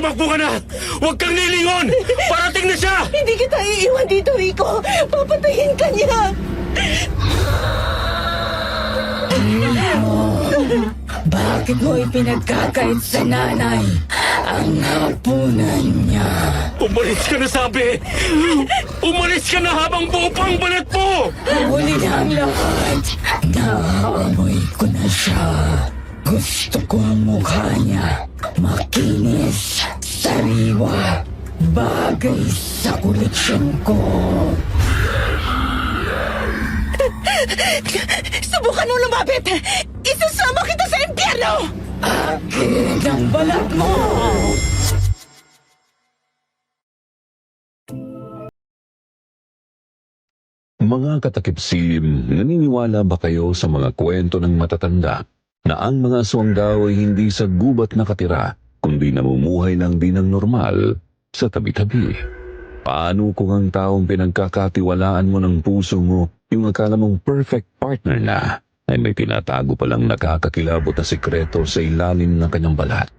Tumakbo ka na! Huwag kang lilingon! Parating na siya! Hindi kita iiwan dito, Rico. Papatayin ka niya. Bakit mo ipinagkakait sa nanay ang hapunan niya? Umalis ka na, sabi! Umalis ka na habang buo pa ang balat mo! Huli na ang lahat. Naamoy ko na siya. Gusto ko ang mukha niya. Makinis, sariwa, bagay sa koleksyon ko. Subukan mo lumapit. Isasama kita sa impyerno. Akin ang balat mo! Mga katakipsim, naniniwala ba kayo sa mga kwento ng matatanda na ang mga aswang daw ay hindi sa gubat nakatira, kundi namumuhay lang din ng normal sa tabi-tabi? Paano kung ang taong pinagkakatiwalaan mo ng puso mo, yung akala mong perfect partner na, ay may tinatago palang nakakakilabot na sikreto sa ilalim ng kanyang balat?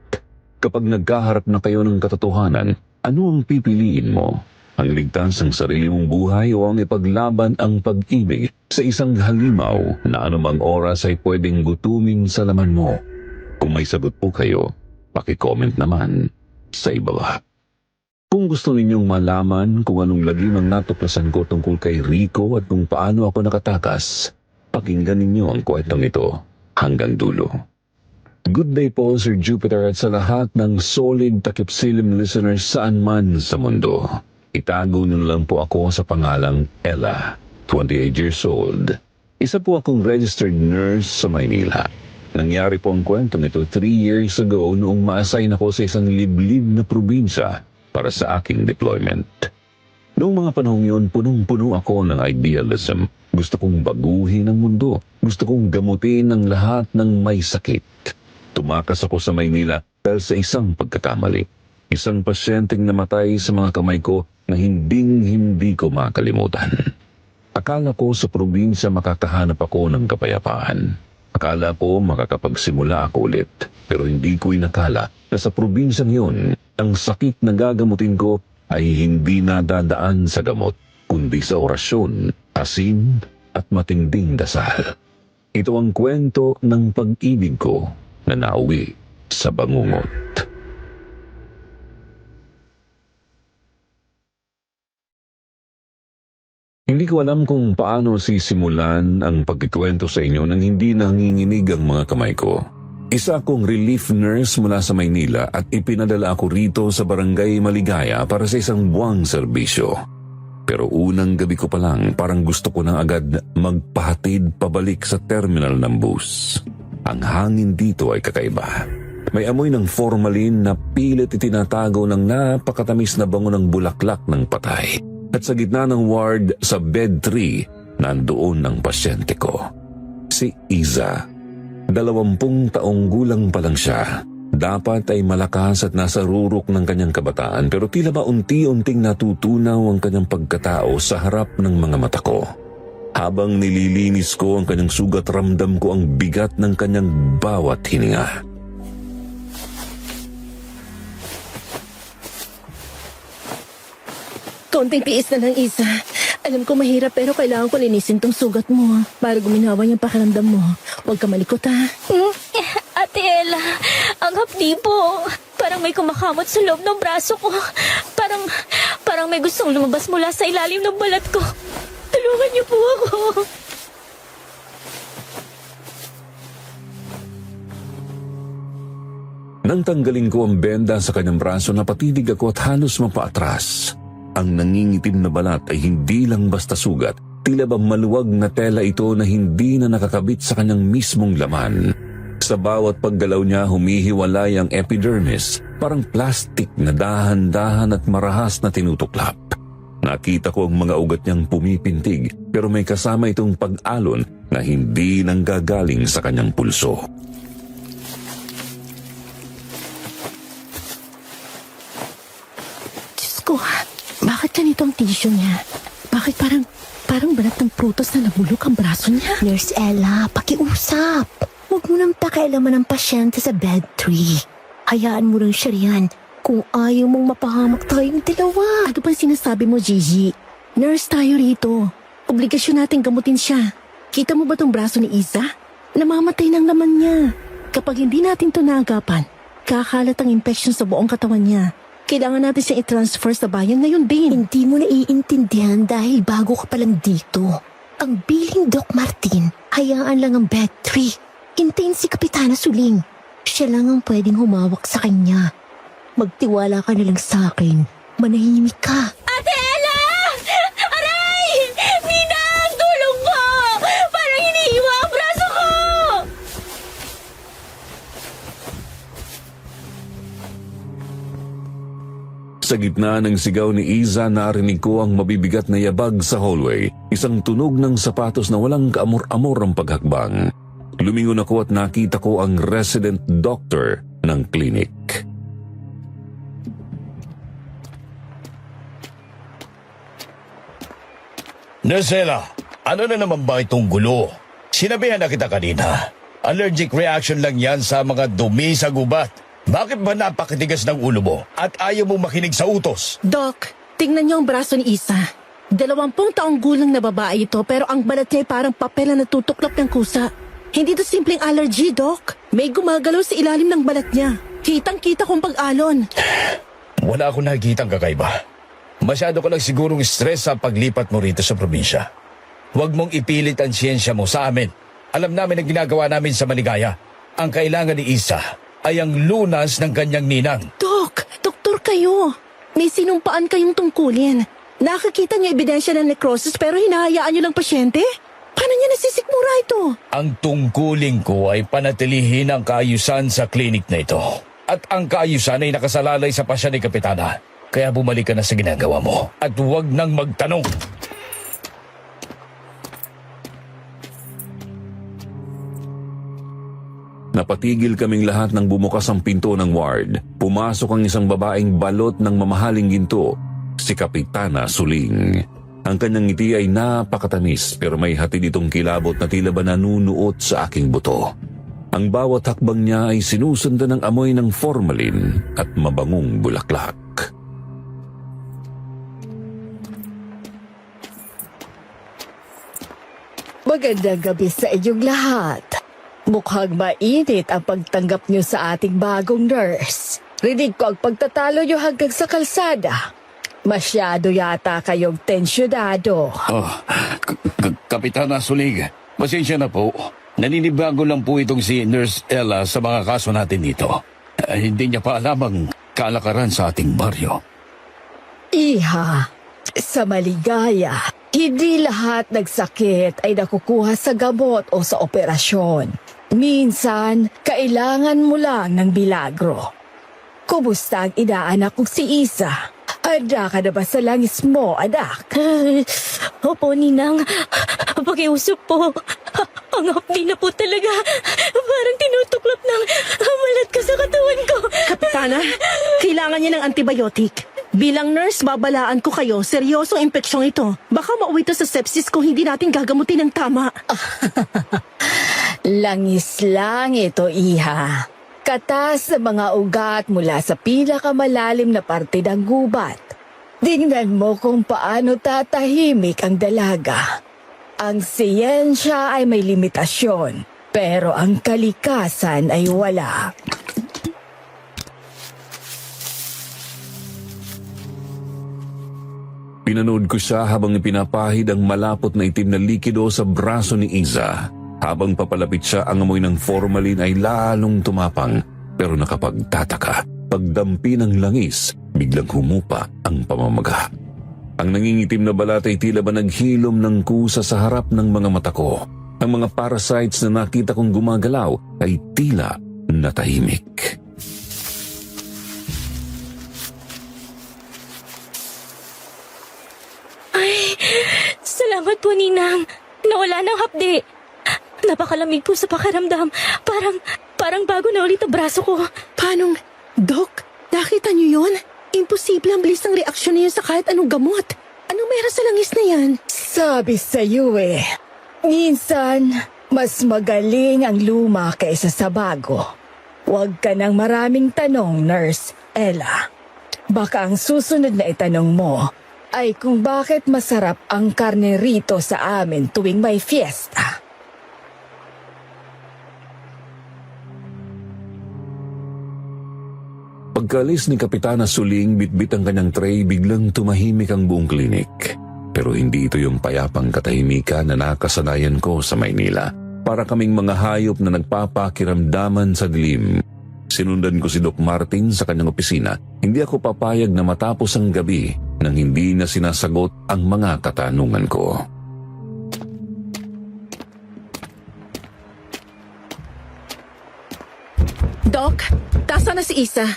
Kapag nagkaharap na kayo ng katotohanan, ano ang pipiliin mo? Ang ligtas ng sarili mong buhay o ang ipaglaban ang pag-ibig sa isang halimaw na anumang oras ay pwedeng gutumin sa laman mo? Kung may sagot po kayo, paki-comment naman sa ibaba. Kung gusto ninyong malaman kung anong lagim ang natuklasan ko tungkol kay Rico at kung paano ako nakatakas, pakinggan ninyo ang kwentong ito hanggang dulo. Good day po, Sir Jupiter, at sa lahat ng solid takipsilim listeners saan man sa mundo. Itago niyo lang po ako sa pangalang Ella, 28 years old. Isa po akong registered nurse sa Maynila. Nangyari po ang kwentong ito 3 years ago noong ma-assign ako sa isang liblib na probinsya para sa aking deployment. Noong mga panahong yun, punong-puno ako ng idealism. Gusto kong baguhin ang mundo. Gusto kong gamutin ang lahat ng may sakit. Tumakas ako sa Maynila dahil sa isang pagkakamali. Isang pasyenteng namatay sa mga kamay ko na hindi ko makalimutan. Akala ko sa probinsya makakahanap ako ng kapayapaan. Akala ko makakapagsimula ako ulit. Pero hindi ko inakala na sa probinsyang yun, ang sakit na gagamutin ko ay hindi nadadaan sa gamot, kundi sa orasyon, asin at matinding dasal. Ito ang kwento ng pag-ibig ko na nauwi sa bangungot. Hindi ko alam kung paano sisimulan ang pagkikwento sa inyo nang hindi nanginginig ang mga kamay ko. Isa akong relief nurse mula sa Maynila at ipinadala ako rito sa Barangay Maligaya para sa isang buwang serbisyo. Pero unang gabi ko pa lang, parang gusto ko na agad magpahatid pabalik sa terminal ng bus. Ang hangin dito ay kakaiba. May amoy ng formalin na pilit itinatago ng napakatamis na bango ng bulaklak ng patay. At sa gitna ng ward sa bed 3, nandoon ang pasyente ko. Si Iza. 20 taong gulang pa lang siya. Dapat ay malakas at nasa rurok ng kanyang kabataan pero tila ba unti-unting natutunaw ang kanyang pagkatao sa harap ng mga mata ko. Habang nililinis ko ang kanyang sugat, ramdam ko ang bigat ng kanyang bawat hininga. Konting tiis na lang, Isa. Alam ko mahirap pero kailangan ko linisin tong sugat mo para guminawa yung pakiramdam mo. Huwag ka malikot, ha? Ate Ella, ang hapdi po. Parang may kumakamot sa loob ng braso ko. Parang may gustong lumabas mula sa ilalim ng balat ko. Tulungan niyo po ako. Nang tanggalin ko ang benda sa kanyang braso, napatidig ako at halos mapaatras. Ang nangingitim na balat ay hindi lang basta sugat, tila ba maluwag na tela ito na hindi na nakakabit sa kanyang mismong laman. Sa bawat paggalaw niya, humihiwalay ang epidermis, parang plastik na dahan-dahan at marahas na tinutuklap. Nakita ko ang mga ugat niyang pumipintig, pero may kasama itong pag-alon na hindi nanggagaling sa kanyang pulso. Diyos ko, bakit ganito ang tissue niya? Bakit parang balat ng prutos na nabulok ang braso niya? Nurse Ella, pakiusap. Huwag mo nang pakialaman ng pasyente sa bed 3. Hayaan mo lang siya riyan. Kung ayaw mong mapahamak tayong dalawa. Ano bang sinasabi mo, Gigi? Nurse tayo rito. Obligasyon natin gamutin siya. Kita mo ba tong braso ni Isa? Namamatay ng laman niya. Kapag hindi natin to naagapan, kakalat ang infection sa buong katawan niya. Kailangan natin siyang i-transfer sa bayan ngayon din. Hindi mo naiintindihan dahil bago ka pa lang dito. Ang biling Doc Martin, hayaan lang ang bed 3. Hintayin si Kapitana Suling. Siya lang ang pwedeng humawak sa kanya. Magtiwala ka na lang sa akin. Manahimik ka. Ate Ella! Aray! Ninang! Tulong po! Parang hinihiwa ang braso ko! Sa gitna ng sigaw ni Iza, narinig ko ang mabibigat na yabag sa hallway. Isang tunog ng sapatos na walang kaamor-amor ang paghakbang. Lumingon ako at nakita ko ang resident doctor ng klinik. Nurse, ano na naman ba itong gulo? Sinabihan na kita kanina. Allergic reaction lang yan sa mga dumi sa gubat. Bakit ba napakatigas ng ulo mo at ayaw mong makinig sa utos? Doc, tingnan niyo ang braso ni Isa. 20 taong gulang na babae ito pero ang balat niya ay parang papel na natutuklap ng kusa. Hindi to simpleng allergy, Doc. May gumagalaw sa ilalim ng balat niya. Kitang-kita kong pag-alon. Wala akong nakikitang kakaiba. Masyado ka lang sigurong stress sa paglipat mo rito sa probinsya. Huwag mong ipilit ang siyensya mo sa amin. Alam namin ang ginagawa namin sa Maligaya. Ang kailangan ni Isa ay ang lunas ng kanyang ninang. Doc, doktor kayo. May sinumpaan kayong tungkulin. Nakakita niyo ebidensya ng necrosis pero hinahayaan niyo lang pasyente? Paano niya nasisikmura ito? Ang tungkulin ko ay panatilihin ang kaayusan sa klinik na ito. At ang kaayusan ay nakasalalay sa pasya ni Kapitana. Kaya bumalik ka na sa ginagawa mo at huwag nang magtanong. Napatigil kaming lahat nang bumukas ang pinto ng ward. Pumasok ang isang babaeng balot ng mamahaling ginto, si Kapitana Suling. Ang kanyang ngiti ay napakatamis pero may hatid itong kilabot na tila ba nanunuot sa aking buto. Ang bawat hakbang niya ay sinusundan ng amoy ng formalin at mabangong bulaklak. Magandang gabi sa inyong lahat. Mukhang mainit ang pagtanggap niyo sa ating bagong nurse. Rinig ko ang pagtatalo niyo hanggang sa kalsada. Masyado yata kayong tensyonado. Kapitana Sulig, pasensya na po. Naninibago lang po itong si Nurse Ella sa mga kaso natin dito. Hindi niya pa alam ang kalakaran sa ating baryo. Iha, sa Maligaya, hindi lahat ng sakit ay nakukuha sa gamot o sa operasyon. Minsan, kailangan mo lang ng milagro. Kumusta ang inaanak kong si Isa? Handa ka na ba sa langis mo, anak? Opo, Ninang. Pakiusap po. Ang hapdi na po talaga. Parang tinutuklap ng malat ka sa katawan ko. Kapitana, kailangan niya ng antibiotic. Bilang nurse, babalaan ko kayo. Seryosong impeksyong ito. Baka mauwi to sa sepsis kung hindi natin gagamutin ng tama. Langis lang ito, Iha. Katas sa mga ugat mula sa pinakamalalim na parte ng gubat. Tingnan mo kung paano tatahimik ang dalaga. Ang siyensya ay may limitasyon, pero ang kalikasan ay wala. Pinanood ko siya habang ipinapahid ang malapot na itim na likido sa braso ni Iza. Habang papalapit siya, ang amoy ng formalin ay lalong tumapang pero nakapagtataka. Pagdampi ng langis, biglang humupa ang pamamaga. Ang nangingitim na balat ay tila ba naghilom ng kusa sa harap ng mga mata ko. Ang mga parasites na nakita kong gumagalaw ay tila natahimik. Ay, salamat po, Ninang. Nawala ng hapdi. Napakalamig po sa pakiramdam. Parang bago na ulit ang braso ko. Paano? Doc, nakita niyo yun? Imposible ang bilis ng reaksyon niyo sa kahit anong gamot. Anong meron sa langis na yan? Sabi sa'yo minsan mas magaling ang luma kaysa sa bago. Huwag ka ng maraming tanong, nurse. Ella, baka ang susunod na itanong mo ay kung bakit masarap ang karne rito sa amin tuwing may fiesta. Pagkalis ni Kapitana Suling, bitbit ang kanyang tray, biglang tumahimik ang buong klinik. Pero hindi ito yung payapang katahimikan na nakasanayan ko sa Maynila. Para kaming mga hayop na nagpapakiramdaman sa dilim. Sinundan ko si Doc Martin sa kanyang opisina. Hindi ako papayag na matapos ang gabi nang hindi na sinasagot ang mga katanungan ko. Doc, tasa na si Isa.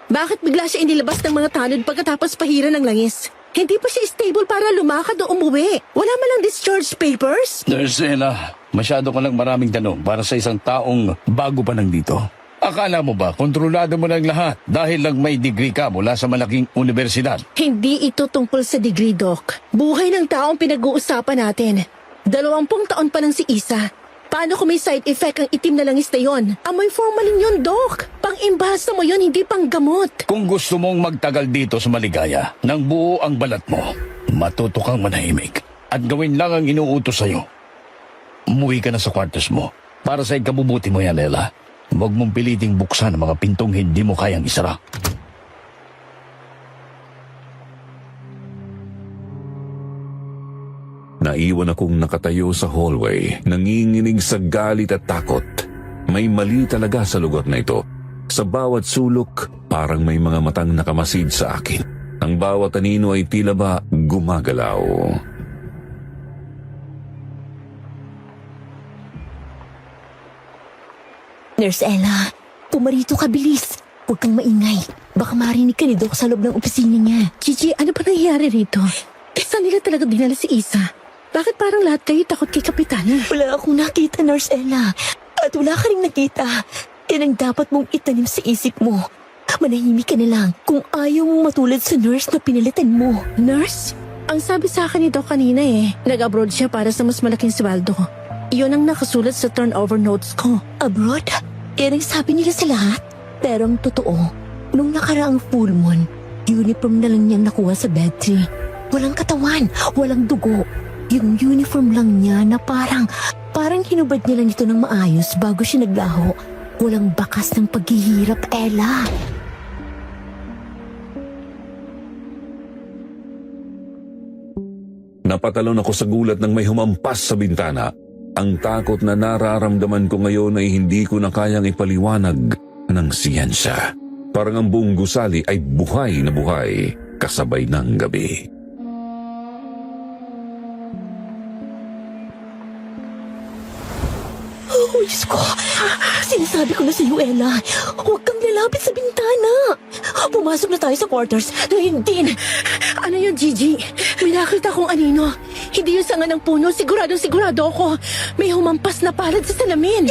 Bakit bigla siya inilabas ng mga tanod pagkatapos pahira ng langis? Hindi pa siya stable para lumakad o umuwi. Wala man lang discharge papers? Nurse Ella, masyado ka lang maraming tanong para sa isang taong bago pa nang dito. Akala mo ba, kontrolado mo lang lahat dahil lang may degree ka mula sa malaking universidad? Hindi ito tungkol sa degree, Doc. Buhay ng taong pinag-uusapan natin. 20 taon pa lang si Isa. Paano kung may side effect ang itim na langis na yon? Amoy formalin yun, Doc. Pang-imbasa mo yun, hindi pang gamot. Kung gusto mong magtagal dito sa Maligaya, nang buo ang balat mo, matuto kang manahimik at gawin lang ang inuutos sa'yo. Umuwi ka na sa kwartos mo. Para sa ikabubuti mo yan, Ella. Huwag mong piliting buksan ang mga pintong hindi mo kayang isara. Naiwan akong nakatayo sa hallway, nanginginig sa galit at takot. May mali talaga sa lugar na ito. Sa bawat sulok, parang may mga matang nakamasid sa akin. Ang bawat anino ay tila ba gumagalaw. Nurse Ella, pumarito ka bilis. Huwag kang maingay. Baka marinig ka ni Doc sa loob ng opisina niya. Gigi, ano ba nangyayari rito? Saan nila talaga dinala si Isa? Bakit parang lahat kayo takot kay Kapitana? Wala akong nakita, Nurse Ella. At wala ka rin nakita. Yan ang dapat mong itanim sa isip mo. Manahimik ka na lang kung ayaw mong matulad sa nurse na pinalitan mo. Nurse? Ang sabi sa akin nito kanina nag-abroad siya para sa mas malaking sweldo. Iyon ang nakasulat sa turnover notes ko. Abroad? Yan ang sabi nila sa lahat. Pero ang totoo, nung nakaraang full moon, uniform na lang niyang nakuha sa bedtree. Walang katawan, walang dugo. Yung uniform lang niya na parang hinubad niya lang ito ng maayos bago siya naglaho. Walang bakas ng paghihirap, Ella. Napatalon ako sa gulat nang may humampas sa bintana. Ang takot na nararamdaman ko ngayon ay hindi ko na kayang ipaliwanag ng siyensya. Parang ang buong gusali ay buhay na buhay kasabay ng gabi. Oh, Diyos ko. Sinasabi ko na sa iyo, Ella. Huwag kang lalapit sa bintana. Pumasok na tayo sa quarters. Ngayon din. Ano yun, Gigi? May nakita kong anino. Hindi yung sanga ng puno. Sigurado ako. May humampas na palad sa salamin.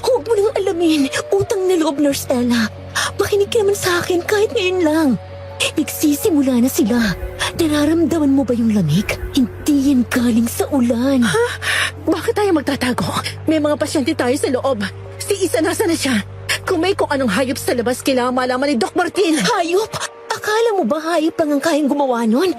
Huwag mo nang alamin. Utang na loob, Nurse Ella. Makinig ka naman sa akin kahit ngayon lang. Nagsisimula na sila. Nararamdaman mo ba yung lamig? Hindi yan galing sa ulan. Ha? Bakit tayo magtatago? May mga pasyente tayo sa loob. Si Isa nasa na siya? Kung may kung anong hayop sa labas, kailangan malaman ni Doc Martin. Hayop? Akala mo ba hayop lang ang kayang gumawa nun?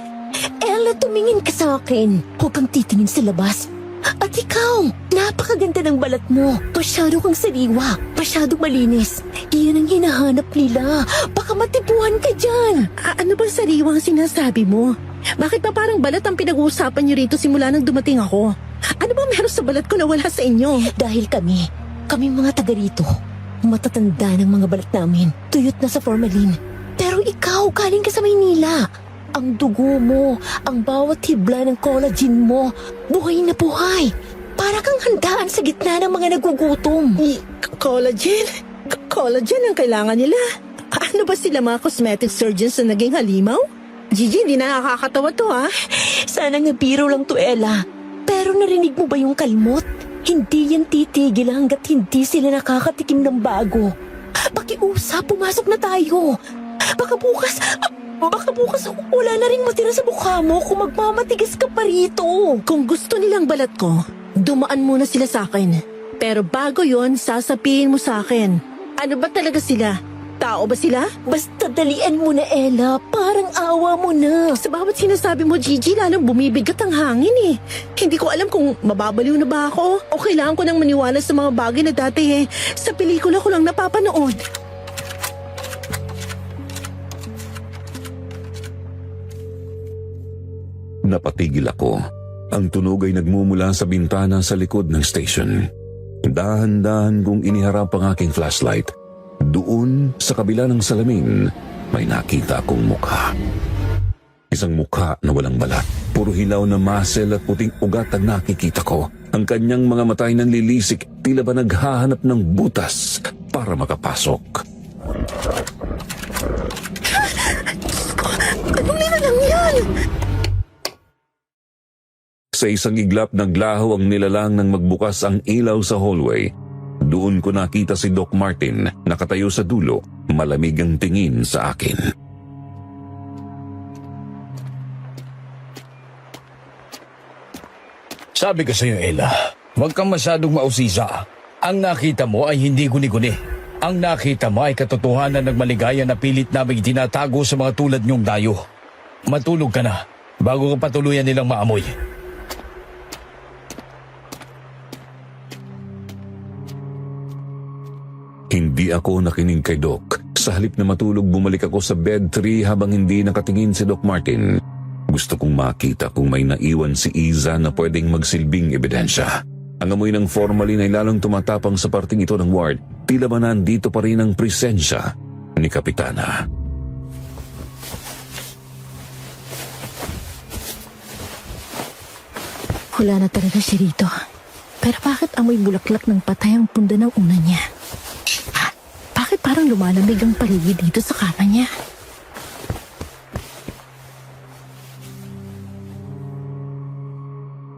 Ella, tumingin ka sa akin. Huwag kang titingin sa labas. At ikaw, napakaganda ng balat mo. Masyado kang sariwa. Masyadong malinis. Iyan ang hinahanap nila. Baka matipuhan ka dyan. Ano bang sariwang sinasabi mo? Bakit pa parang balat ang pinag-uusapan niyo rito simula nang dumating ako? Ano ba meron sa balat ko na wala sa inyo? Dahil kami mga taga rito, matatanda ng mga balat namin. Tuyot na sa formalin. Pero ikaw, galing ka sa Maynila. Ang dugo mo, ang bawat hibla ng collagen mo, buhay na buhay. Para kang handaan sa gitna ng mga nagugutom. Collagen? Collagen ang kailangan nila? Ano ba sila mga cosmetic surgeons na naging halimaw? Gigi, hindi na nakakatawa to Sana nga biro lang to, Ella. Pero narinig mo ba yung kalmot? Hindi yan titigil hanggat hindi sila nakakatikim ng bago. Pakiusap, pumasok na tayo. Baka bukas wala na rin matira sa mukha mo kung magmamatigas ka pa rito. Kung gusto nilang balat ko, dumaan muna sila sa akin. Pero bago yon, sasabihin mo sa akin, ano ba talaga sila? Tao ba sila? Basta dalian mo na, Ella. Parang awa mo na. Sa bawat sinasabi mo, Gigi, lalong bumibigat ang hangin eh. Hindi ko alam kung mababaliw na ba ako o kailangan ko nang maniwala sa mga bagay na dati sa pelikula ko lang napapanood. Napatigil ako. Ang tunog ay nagmumula sa bintana sa likod ng station. Dahan-dahan kong iniharap ang aking flashlight. Doon, sa kabila ng salamin, may nakita akong mukha. Isang mukha na walang balat. Puro hilaw na muscle at puting ugat ang nakikita ko. Ang kanyang mga mata ay nanlilisik, tila ba naghahanap ng butas para makapasok. Anong nilalang yan? Sa isang iglap naglaho ang nilalang nang magbukas ang ilaw sa hallway. Doon ko nakita si Doc Martin, nakatayo sa dulo, malamig ang tingin sa akin. Sabi ko sa iyo, Ella, huwag kang masyadong mausisa. Ang nakita mo ay hindi guni-guni. Ang nakita mo ay katotohanan ng maligaya na pilit naming tinatago sa mga tulad niyong dayo. Matulog ka na bago ka patuluyan nilang maamoy. Hindi ako nakinig kay Doc. Sa halip na matulog, bumalik ako sa bed 3 habang hindi nakatingin si Doc Martin. Gusto kong makita kung may naiwan si Iza na pwedeng magsilbing ebidensya. Ang amoy ng formalin ay lalong tumatapang sa parting ito ng ward. Tila ba nandito pa rin ang presensya ni Kapitana. Wala na talaga siya rito. Pero bakit amoy bulaklak ng patay ang punda ng una niya? Bakit parang lumalamig ang paligid dito sa kama niya?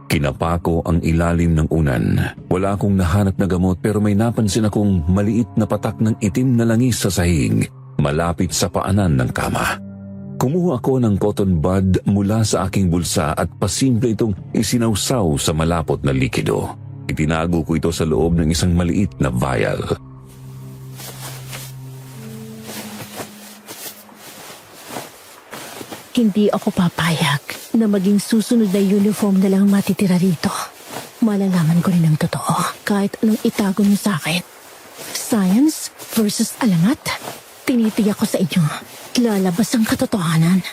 Kinapa ko ang ilalim ng unan. Wala akong nahanap na gamot pero may napansin akong maliit na patak ng itim na langis sa sahig, malapit sa paanan ng kama. Kumuha ako ng cotton bud mula sa aking bulsa at pasimple itong isinawsaw sa malapot na likido. Itinago ko ito sa loob ng isang maliit na vial. Hindi ako papayag na maging susunod na uniform na lang matitira rito. Malalaman ko rin ang totoo kahit anong itago niyo sa akin. Science versus alamat. Tinitiyak ko sa inyo. Lalabas ang katotohanan.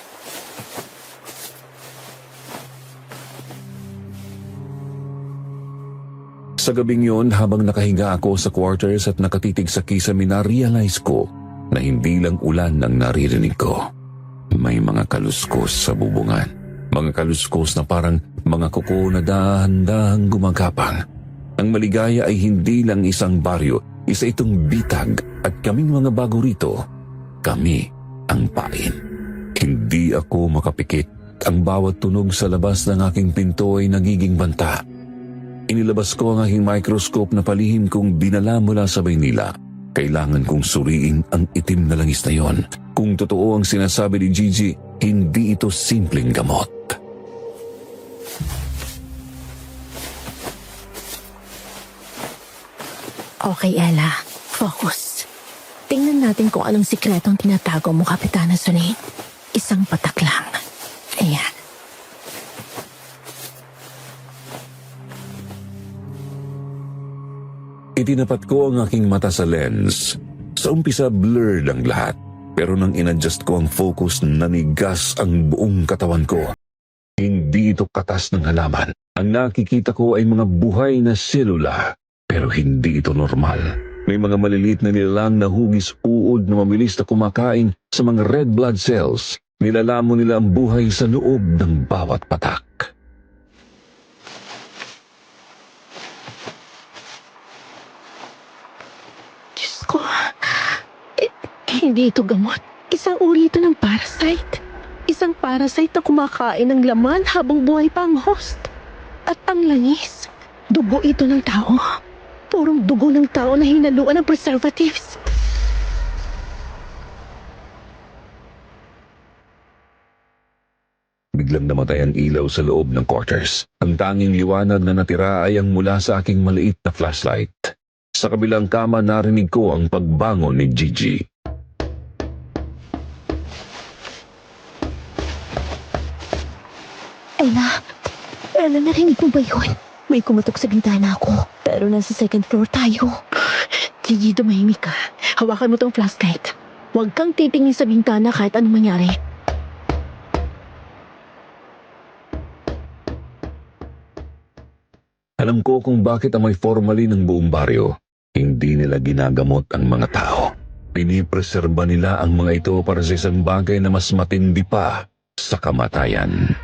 Sa gabing yon, habang nakahiga ako sa quarters at nakatitig sa kisame, na-realize ko na hindi lang ulan ang naririnig ko. May mga kaluskos sa bubungan. Mga kaluskos na parang mga kuko na dahan-dahang gumagapang. Ang Maligaya ay hindi lang isang baryo, isa itong bitag at kaming mga bago rito, kami ang pain. Hindi ako makapikit. Ang bawat tunog sa labas ng aking pinto ay nagiging banta. Inilabas ko ang aking microscope na palihim kong dinala mula sa Maynila. Kailangan kong suriin ang itim na langis na yon. Kung totoo ang sinasabi ni Gigi, hindi ito simpleng gamot. Okay, Ella. Focus. Tingnan natin kung anong sikretong tinatago mo, Kapitana Sunny. Isang patak lang. Ayan. Itinapat ko ang aking mata sa lens. Sa umpisa, blurred ang lahat. Pero nang inadjust ko ang focus, nanigas ang buong katawan ko. Hindi ito katas ng halaman. Ang nakikita ko ay mga buhay na selula. Pero hindi ito normal. May mga maliliit na nilalang na hugis uod na mabilis na kumakain sa mga red blood cells. Nilalamon nila ang buhay sa loob ng bawat patak. Diyos ko. Hindi ito gamot. Isang uri ito ng parasite. Isang parasite na kumakain ng laman habang buhay pa ang host. At ang langis, dugo ito ng tao. Purong dugo ng tao na hinaluan ng preservatives. Biglang namatay ang ilaw sa loob ng quarters. Ang tanging liwanag na natira ay ang mula sa aking maliit na flashlight. Sa kabilang kama narinig ko ang pagbangon ni Gigi. Ella, narinig mo ba yun? May kumatok sa bintana ko, pero nasa second floor tayo. Gigi, tumahimik ka. Hawakan mo tong flashlight. Huwag kang titingin sa bintana kahit anong mangyari. Alam ko kung bakit amoy formalin ng buong baryo. Hindi nila ginagamot ang mga tao. Pinipreserba nila ang mga ito para sa isang bagay na mas matindi pa sa kamatayan.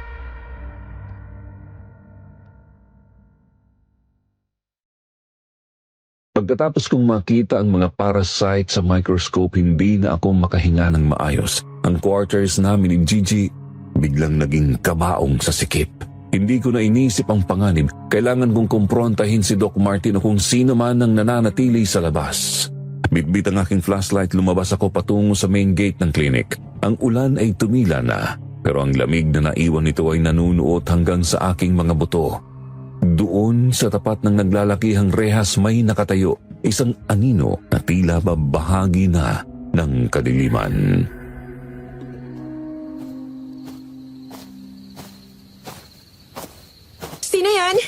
Pagkatapos kong makita ang mga parasite sa microscope, hindi na ako makahinga ng maayos. Ang quarters namin ni Gigi biglang naging kabaong sa sikip. Hindi ko na inisip ang panganib. Kailangan kong kumprontahin si Doc Martin o kung sino man ang nananatili sa labas. Bitbit ang aking flashlight, lumabas ako patungo sa main gate ng clinic. Ang ulan ay tumila na, pero ang lamig na naiwan nito ay nanunuot hanggang sa aking mga buto. Doon sa tapat ng naglalakihang rehas may nakatayo, isang anino na tila ba bahagi na ng kadiliman. Sino yan?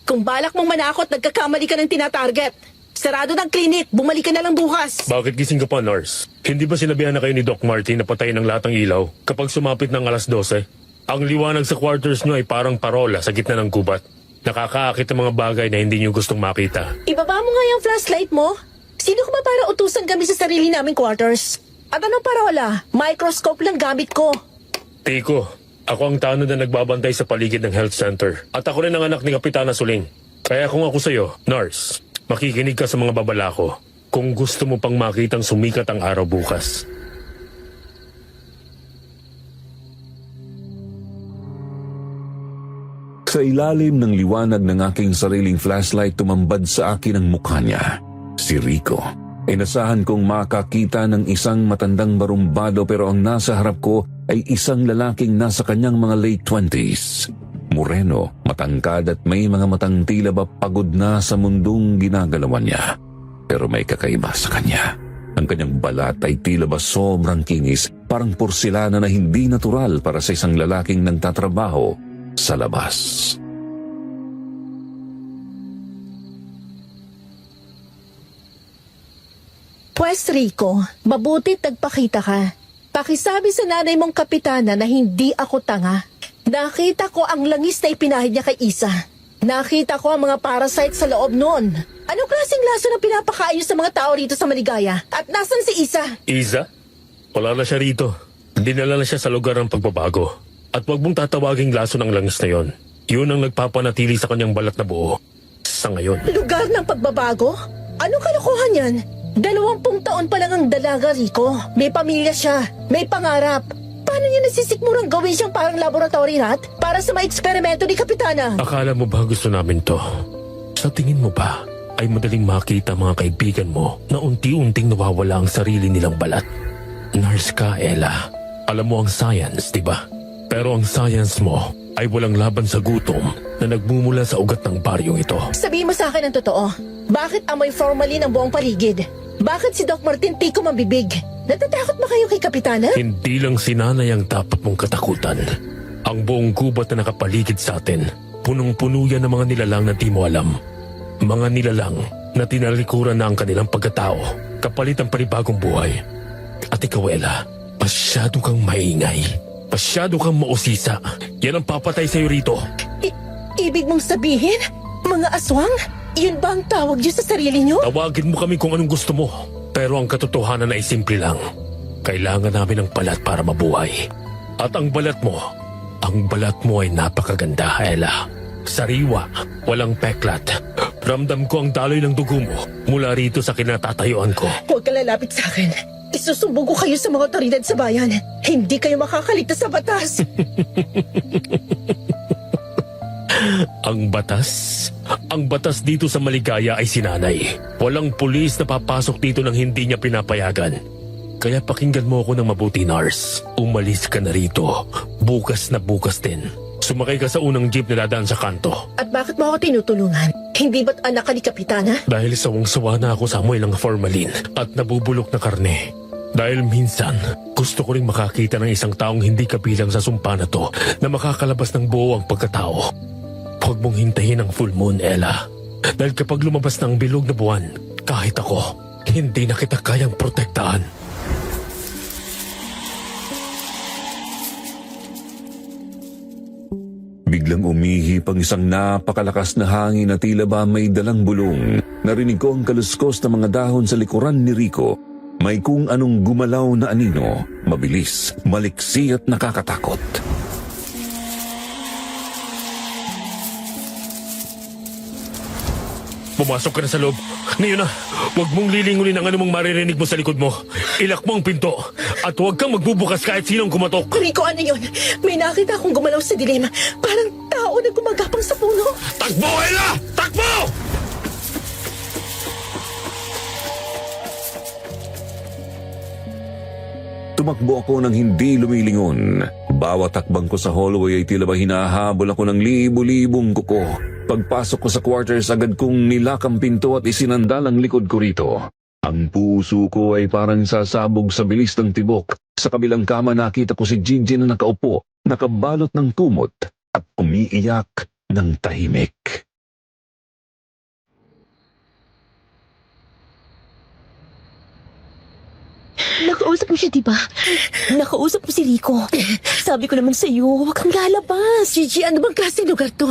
Kung balak mong manakot, nagkakamali ka ng tinatarget. Sarado ng klinik, bumalik ka na lang bukas. Bakit gising ka pa, nurse? Hindi ba sinabihan na kayo ni Doc Martin na patayin ang lahat ng ilaw kapag sumapit ng alas 12? Ang liwanag sa quarters nyo ay parang parola sa gitna ng gubat. Nakakaakit ang mga bagay na hindi nyo gustong makita. Ibaba mo nga yung flashlight mo. Sino ka ba para utusan kami sa sarili naming quarters? At anong parola? Microscope lang gamit ko. Tiko, ako ang tanod na nagbabantay sa paligid ng health center. At ako rin ang anak ni Kapitana Suling. Kaya kung ako sa'yo, nurse, makikinig ka sa mga babala ko kung gusto mo pang makitang sumikat ang araw bukas. Sa ilalim ng liwanag ng aking sariling flashlight, tumambad sa akin ang mukha niya. Si Rico. Inasahan kong makakita ng isang matandang barumbado, pero ang nasa harap ko ay isang lalaking nasa kanyang mga late 20s. Moreno, matangkad at may mga matang tila ba pagod na sa mundong ginagalawan niya. Pero may kakaiba sa kanya. Ang kanyang balat ay tila ba sobrang kinis, parang porselana na hindi natural para sa isang lalaking nagtatrabaho sa labas. Pwes Rico, mabutit nagpakita ka. Pakisabi sa nanay mong kapitana na hindi ako tanga. Nakita ko ang langis na ipinahid niya kay Isa. Nakita ko ang mga parasite sa loob noon. Anong klaseng laso na pinapakain niyo sa mga tao rito sa Maligaya? At nasan si Isa? Isa? Wala na siya rito. Dinala na siya sa lugar ng pagbabago. At wag mong tatawaging laso ng langis na yon. Yun ang nagpapanatili sa kanyang balat na buo. Sa ngayon. Lugar ng pagbabago? Anong kalokohan yan? 20 taon pa lang ang dalaga, Rico. May pamilya siya. May pangarap. Paano niya nasisikmurang gawin siyang parang laboratory rat para sa mga eksperimento ni Kapitana? Akala mo ba gusto namin to? Sa tingin mo ba ay madaling makita mga kaibigan mo na unti-unting nawawala ang sarili nilang balat? Nurse ka, Ella. Alam mo ang science, di ba? Pero ang science mo ay walang laban sa gutom na nagmumula sa ugat ng baryong ito. Sabihin mo sa akin ang totoo. Bakit amoy formalin ang buong paligid? Bakit si Doc Martin Tico mambibig? Natatakot ba kayo kay Kapitana? Hindi lang si nanay ang dapat mong katakutan. Ang buong gubat na nakapaligid sa atin, punong-puno yan ng mga nilalang na di mo alam. Mga nilalang na tinalikuran na ang kanilang pagkatao, kapalit ang panibagong buhay. At ikaw, Ella, masyado kang maingay. Masyado kang mausisa. Yan ang papatay sa'yo rito. Ibig mong sabihin? Mga aswang? Yun ba ang tawag niyo sa sarili niyo? Tawagin mo kami kung anong gusto mo. Pero ang katotohanan ay simple lang. Kailangan namin ng balat para mabuhay. At ang balat mo ay napakaganda, Ella. Sariwa, walang peklat. Ramdam ko ang daloy ng dugo mo mula rito sa kinatatayuan ko. Huwag ka lalapit sa akin. Isusumbong ko kayo sa mga otoridad sa bayan. Hindi kayo makakaligtas sa batas. Ang batas dito sa Maligaya ay sinanay. Walang pulis na papasok dito nang hindi niya pinapayagan. Kaya pakinggan mo ako ng mabuti, nurse. Umalis ka na rito. Bukas na bukas din. Sumakay ka sa unang jeep na dadaan sa kanto. At bakit mo ako tinutulungan? Hindi ba't anak ka ni Kapitana? Dahil sawang-sawa na ako sa amoy ng formalin at nabubulok na karne. Dahil minsan, gusto ko ring makakita ng isang taong hindi kabilang sa sumpa na to na makakalabas ng buo ang pagkatao. Huwag mong hintayin ang full moon, Ella. Dahil kapag lumabas ng bilog na buwan, kahit ako, hindi na kita kayang protektahan. Biglang umihip ang isang napakalakas na hangin na tila ba may dalang bulong. Narinig ko ang kaluskos na mga dahon sa likuran ni Rico. May kung anong gumalaw na anino, mabilis, maliksi at nakakatakot. Pumasok ka na sa loob. Ngayon na, huwag mong lilingunin ang anumang maririnig mo sa likod mo. Ilak mo ang pinto at huwag kang magbubukas kahit sinong kumatok. Rico, ano yun? May nakita akong gumalaw sa dilim. Parang tao na gumagapang sa puno. Takbo, Ella! Takbo! Tumakbo ako nang hindi lumilingon. Bawat takbang ko sa hallway ay tila ba hinahabol ako ng libo-libong kuko. Pagpasok ko sa quarters, agad kong nilakang pinto at isinandal ang likod ko rito. Ang puso ko ay parang sasabog sa bilis ng tibok. Sa kabilang kama nakita ko si Gigi na nakaupo, nakabalot ng kumot at umiiyak ng tahimik. Nakausap mo siya, diba? Nakausap mo si Rico. Sabi ko naman sa'yo, huwag kang lalabas. Gigi, ano bang klaseng lugar to?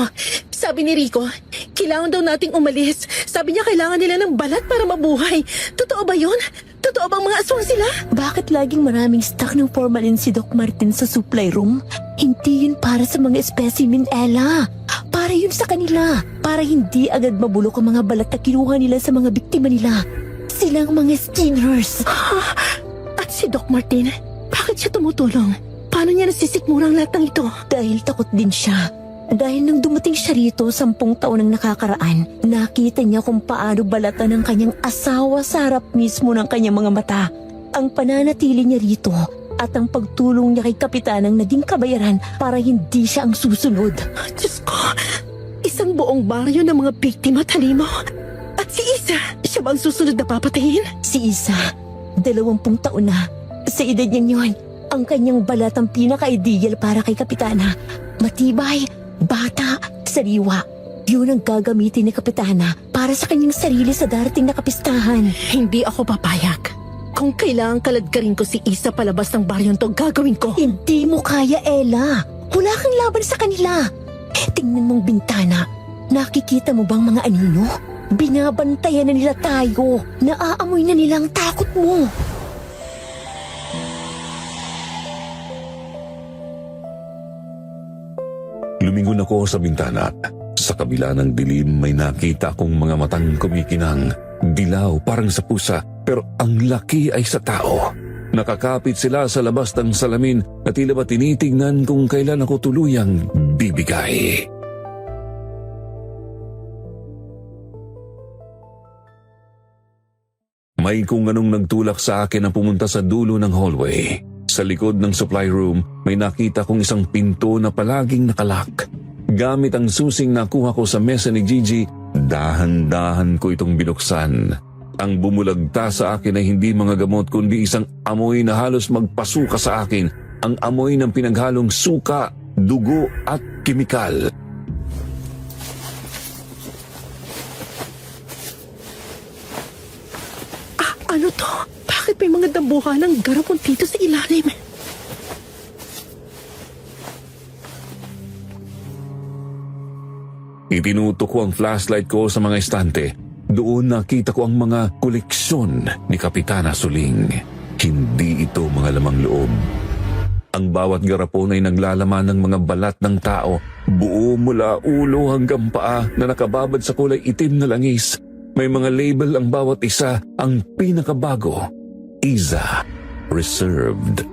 Sabi ni Rico, kailangan daw nating umalis. Sabi niya kailangan nila ng balat para mabuhay. Totoo ba yun? Totoo bang mga aswang sila? Bakit laging maraming stock ng formalin si Doc Martin sa supply room? Hindi yun para sa mga specimen, Ella. Para yun sa kanila. Para hindi agad mabulok ang mga balat na kinuha nila sa mga biktima nila. Silang mga skinners. At si Doc Martin, bakit siya tumutulong? Paano niya nasisikmurang lahat ng ito? Dahil takot din siya. Dahil nang dumating siya rito 10 taon ang nakakaraan, nakita niya kung paano balatan ng kanyang asawa sa harap mismo ng kanyang mga mata. Ang pananatili niya rito at ang pagtulong niya kay Kapitan ang naging kabayaran para hindi siya ang susunod. Diyos ko, isang buong baryo ng mga biktima talimo. At si Isa, siya ba ang susunod na papatayin? Si Isa, 20 taon na. Sa edad niya yun, ang kanyang balat ang pinaka-ideal para kay Kapitana. Matibay, bata, sariwa. Yun ang gagamitin ni Kapitana para sa kanyang sarili sa darating na kapistahan. Hindi ako papayag. Kung kailangan kaladkarin ko si Isa palabas ng baryon to, gagawin ko. Hindi mo kaya, Ella. Wala kang laban sa kanila. Tingnan mong bintana. Nakikita mo bang mga anino? Binabantayan na nila tayo. Naaamoy na nila ang takot mo. Lumingon ako sa bintana. Sa kabila ng dilim may nakita akong mga matang kumikinang. Dilaw parang sa pusa, pero ang laki ay sa tao. Nakakapit sila sa labas ng salamin na tila ba tinitingnan kung kailan ako tuluyang bibigay. May kung anong nagtulak sa akin na pumunta sa dulo ng hallway. Sa likod ng supply room, may nakita kong isang pinto na palaging nakalak. Gamit ang susing nakuha ko sa mesa ni Gigi, dahan-dahan ko itong binuksan. Ang bumulagta sa akin ay hindi mga gamot kundi isang amoy na halos magpasuka sa akin. Ang amoy ng pinaghalong suka, dugo at kemikal. Ano to? Bakit may mga dambuhan ng garapon dito sa ilalim? Itinutok ko ang flashlight ko sa mga estante. Doon nakita ko ang mga koleksyon ni Kapitana Suling. Hindi ito mga lamang loob. Ang bawat garapon ay naglalaman ng mga balat ng tao, buo mula ulo hanggang paa na nakababad sa kulay itim na langis. May mga label ang bawat isa, ang pinakabago, Iza Reserved.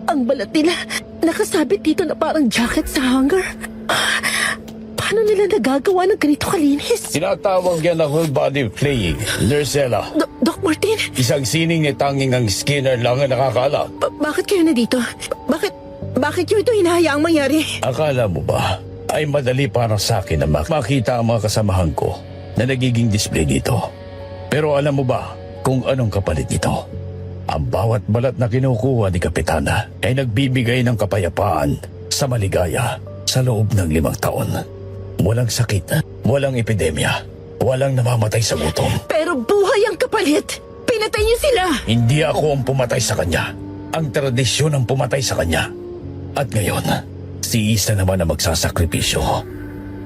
Ang balat nila, nakasabit dito na parang jacket sa hanger. Paano nila nagagawa ng ganito kalinis? Tinatawag yan na whole body playing, Nurse Ella. Doc Martin, Isang sining ni tanging ang Skinner lang ang nakakaalam. bakit kayo na dito? Bakit niyo ito hinahayaang mangyari? Akala mo ba ay madali para sa akin na makita ang mga kasamahan ko na nagiging display dito? Pero alam mo ba kung anong kapalit nito? Ang bawat balat na kinukuha ni Kapitana ay nagbibigay ng kapayapaan sa maligaya sa loob ng 5 taon. Walang sakit, walang epidemya, walang namamatay sa gutom. Pero buhay ang kapalit! Pinatay niyo sila! Hindi ako ang pumatay sa kanya. Ang tradisyon ang pumatay sa kanya. At ngayon, si Isa naman ang magsasakripisyo.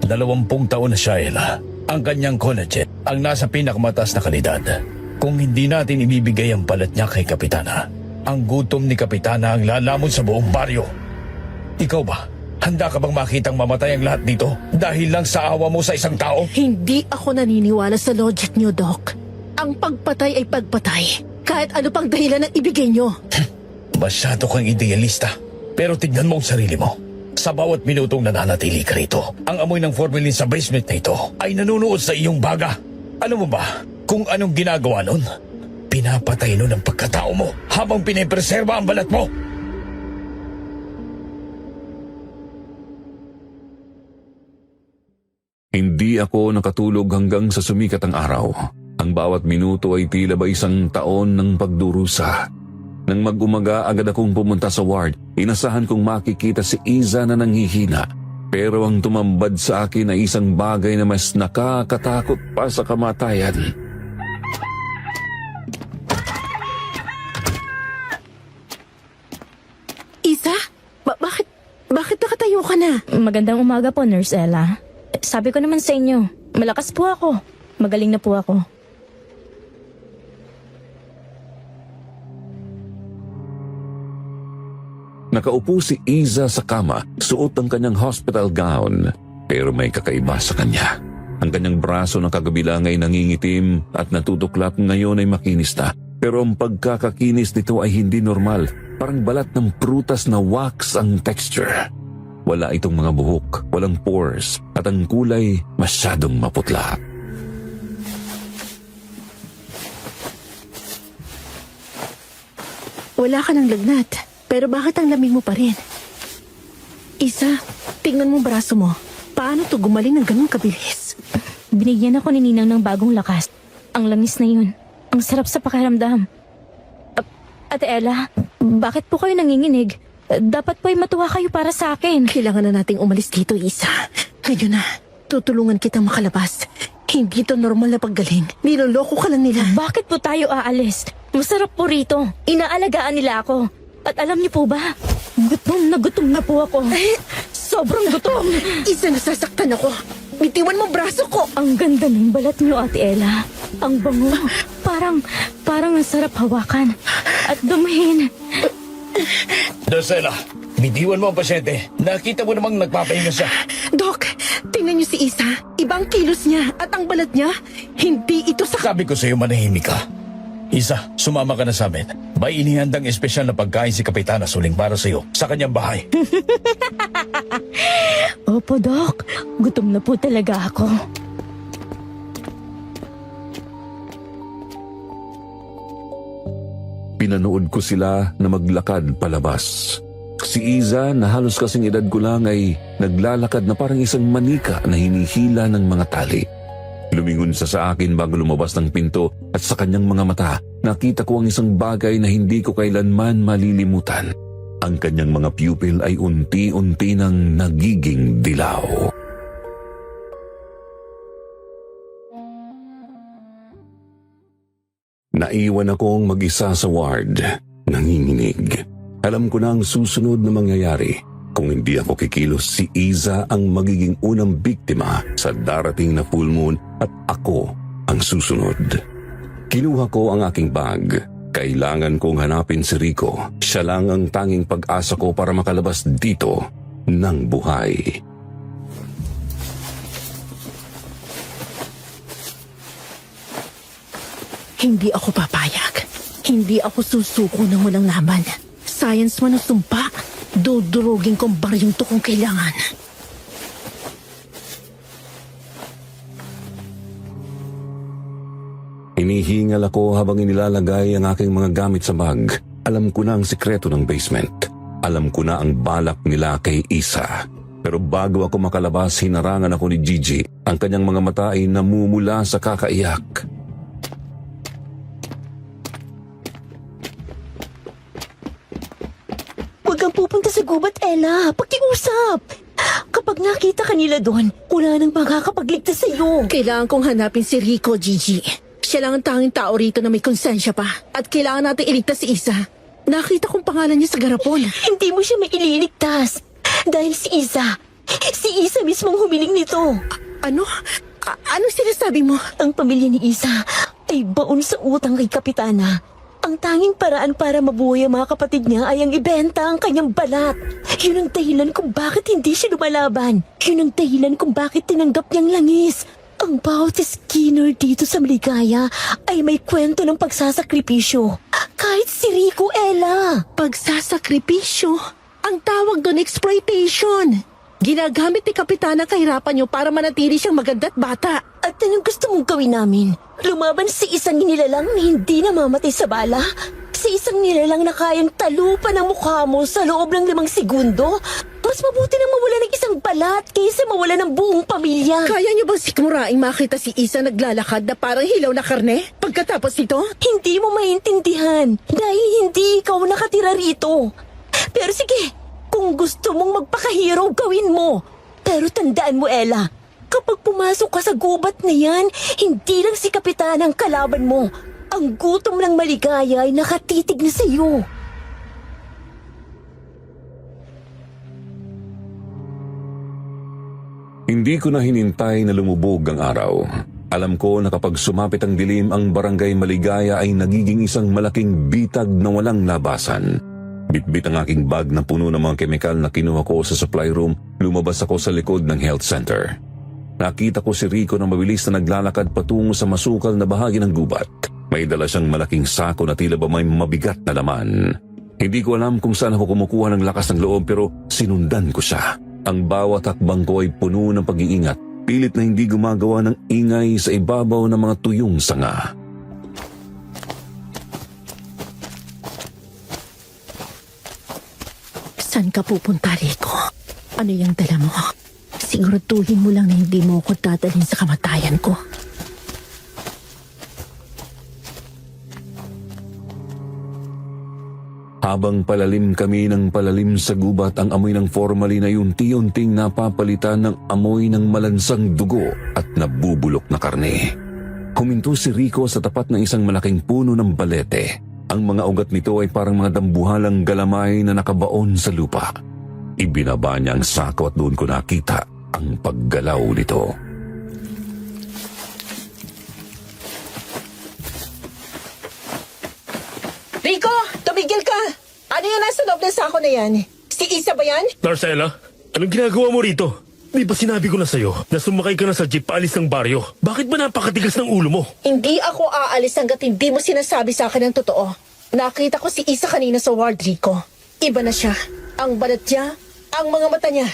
20 taon na siya, Ella. Ang kanyang collagen ang nasa pinakamataas na kalidad. Kung hindi natin ibibigay ang balat niya kay Kapitana, ang gutom ni Kapitana ang lalamon sa buong baryo. Ikaw ba? Handa ka bang makitang mamatay ang lahat dito dahil lang sa awa mo sa isang tao? Hindi ako naniniwala sa logic niyo, Doc. Ang pagpatay ay pagpatay. Kahit ano pang dahilan ang ibigay niyo. Masyado kang idealista. Pero tignan mo ang sarili mo. Sa bawat minutong nananatili ka rito, ang amoy ng formalin sa basement na ito ay nanunuot sa iyong baga. Alam mo ba kung anong ginagawa nun? Pinapatay nun ang pagkatao mo habang pinipreserba ang balat mo. Hindi ako nakatulog hanggang sa sumikat ang araw. Ang bawat minuto ay tila ba 1 taon ng pagdurusa. Nang mag-umaga, agad akong pumunta sa ward. Inasahan kong makikita si Iza na nanghihina. Pero ang tumambad sa akin ay isang bagay na mas nakakatakot pa sa kamatayan. Isa? Bakit nakatayo ka na? Magandang umaga po, Nurse Ella. Sabi ko naman sa inyo, malakas po ako. Magaling na po ako. Nakaupo si Iza sa kama, suot ang kanyang hospital gown. Pero may kakaiba sa kanya. Ang kanyang braso na kagabilang ay nangingitim at natutuklap, ngayon ay makinis na. Pero ang pagkakakinis nito ay hindi normal. Parang balat ng prutas na wax ang texture. Wala itong mga buhok, walang pores, at ang kulay masyadong maputla. Wala ka ng lagnat. Pero bakit ang lamig mo pa rin? Isa, tingnan mo ang braso mo. Paano to gumaling ng ganun kabilis? Binigyan ako ni Ninang ng bagong lakas. Ang langis na yun. Ang sarap sa pakiramdam. Ate Ella, bakit po kayo nanginginig? Dapat po ay matuwa kayo para sa akin. Kailangan na nating umalis dito, Isa. Ngayon na, tutulungan kitang makalabas. Hindi to normal na paggaling. Niloloko ka lang nila. Bakit po tayo aalis? Masarap po rito. Inaalagaan nila ako. At alam niyo po ba, gutom na po ako. Sobrang gutom. Isa, nasasaktan ako. Bitiwan mo braso ko. Ang ganda ng balat niyo, Ate Ella. Ang bango. Parang ang sarap hawakan. At dumihin. Darcela, bitiwan mo ang pasyente. Nakita mo namang nagpapahinga siya. Doc, tingnan niyo si Isa. Ibang kilos niya at ang balat niya, hindi ito sa... Sabi ko sa iyo, manahimik ka. Isa, sumama ka na sa amin. May inihandang espesyal na pagkain si Kapitana Suling para sa iyo sa kanyang bahay. Opo, Doc. Gutom na po talaga ako. Pinanood ko sila na maglakad palabas. Si Iza, na halos kasing edad ko lang, ay naglalakad na parang isang manika na hinihila ng mga tali. Lumingon siya sa akin bago lumabas ng pinto at sa kanyang mga mata, nakita ko ang isang bagay na hindi ko kailanman malilimutan. Ang kanyang mga pupil ay unti-unti nang nagiging dilaw. Naiwan akong mag-isa sa ward, nanginginig. Alam ko na ang susunod na mangyayari. Kung hindi ako kikilos, si Iza ang magiging unang biktima sa darating na full moon at ako ang susunod. Kinuha ko ang aking bag. Kailangan kong hanapin si Rico. Siya lang ang tanging pag-asa ko para makalabas dito ng buhay. Hindi ako papayag. Hindi ako susuko ng walang laban. Science man ang sumpa. Dudurugin kong baryong to kung kailangan. Hinihingal ako habang inilalagay ang aking mga gamit sa bag. Alam ko na ang sikreto ng basement. Alam ko na ang balak nila kay Isa. Pero bago ako makalabas, hinarangan ako ni Gigi. Ang kanyang mga mata ay namumula sa kakaiyak. Huwag kang pupunta sa gubat, Ella. Pakiusap. Kapag nakita ka nila doon, wala nang makakapagligtas sa iyo. Kailangan kong hanapin si Rico, Gigi. Siya lang ang tanging tao rito na may konsensya pa. At kailangan natin iligtas si Isa. Nakita kong pangalan niya sa garapon. Hindi mo siya maililigtas. Dahil si Isa mismong humiling nito. Ano? Anong sinasabi mo? Ang pamilya ni Isa ay baon sa utang kay Kapitana. Ang tanging paraan para mabuhay ang mga kapatid niya ay ang ibenta ang kanyang balat. Yun ang dahilan kung bakit hindi siya lumalaban. Yun ang dahilan kung bakit tinanggap niyang langis. Ang bawat Skinner dito sa Maligaya ay may kwento ng pagsasakripisyo. Kahit si Rico, Ella. Pagsasakripisyo? Ang tawag doon exploitation. Ginagamit ni Kapitana kahirapan niyo para manatili siyang maganda't bata. At anong gusto mong gawin namin? Lumaban sa isang nilalang na hindi namamatay sa bala? Sa isang nilalang na kayang talupan ang mukha mo sa loob ng 5 segundo? Mas mabuti nang mawala ng isang balat kaysa mawala ng buong pamilya. Kaya niyo bang sikmuraing makita si Isa naglalakad na parang hilaw na karne? Pagkatapos nito? Hindi mo maintindihan dahil hindi ikaw nakatira rito. Pero sige, kung gusto mong magpakahero, gawin mo. Pero tandaan mo, Ella, kapag pumasok ka sa gubat na yan, hindi lang si Kapitan ang kalaban mo. Ang gutom ng Maligaya ay nakatitig na sa iyo. Hindi ko na hinintay na lumubog ang araw. Alam ko na kapag sumapit ang dilim, ang barangay Maligaya ay nagiging isang malaking bitag na walang labasan. Bitbit ang aking bag na puno ng mga kemikal na kinuha ko sa supply room, lumabas ako sa likod ng health center. Nakita ko si Rico na mabilis na naglalakad patungo sa masukal na bahagi ng gubat. May dala siyang malaking sako na tila ba may mabigat na laman. Hindi ko alam kung saan ako kumukuha ng lakas ng loob pero sinundan ko siya. Ang bawat hakbang ko ay puno ng pag-iingat, pilit na hindi gumagawa ng ingay sa ibabaw ng mga tuyong sanga. Saan ka pupunta, Rico? Ano yung dala mo? Siguraduhin mo lang na hindi mo ako dadalhin sa kamatayan ko. Habang palalim kami ng palalim sa gubat, ang amoy ng formalin ay unti-unting napapalitan ng amoy ng malansang dugo at nabubulok na karne. Huminto si Rico sa tapat ng isang malaking puno ng balete. Ang mga ugat nito ay parang mga dambuhalang galamay na nakabaon sa lupa. Ibinaba niya ang sako at doon ko nakita ang paggalaw nito. Rico! Tumigil ka! Ano yung nasa loob ng sako na yan? Si Isa ba yan? Narcela, anong ginagawa mo rito? Di ba sinabi ko na sa'yo na sumakay ka na sa jeep paalis ng baryo? Bakit ba napakatigas ng ulo mo? Hindi ako aalis hanggat hindi mo sinasabi sa akin ang totoo. Nakita ko si Isa kanina sa ward, Rico. Iba na siya. Ang balat niya, ang mga mata niya.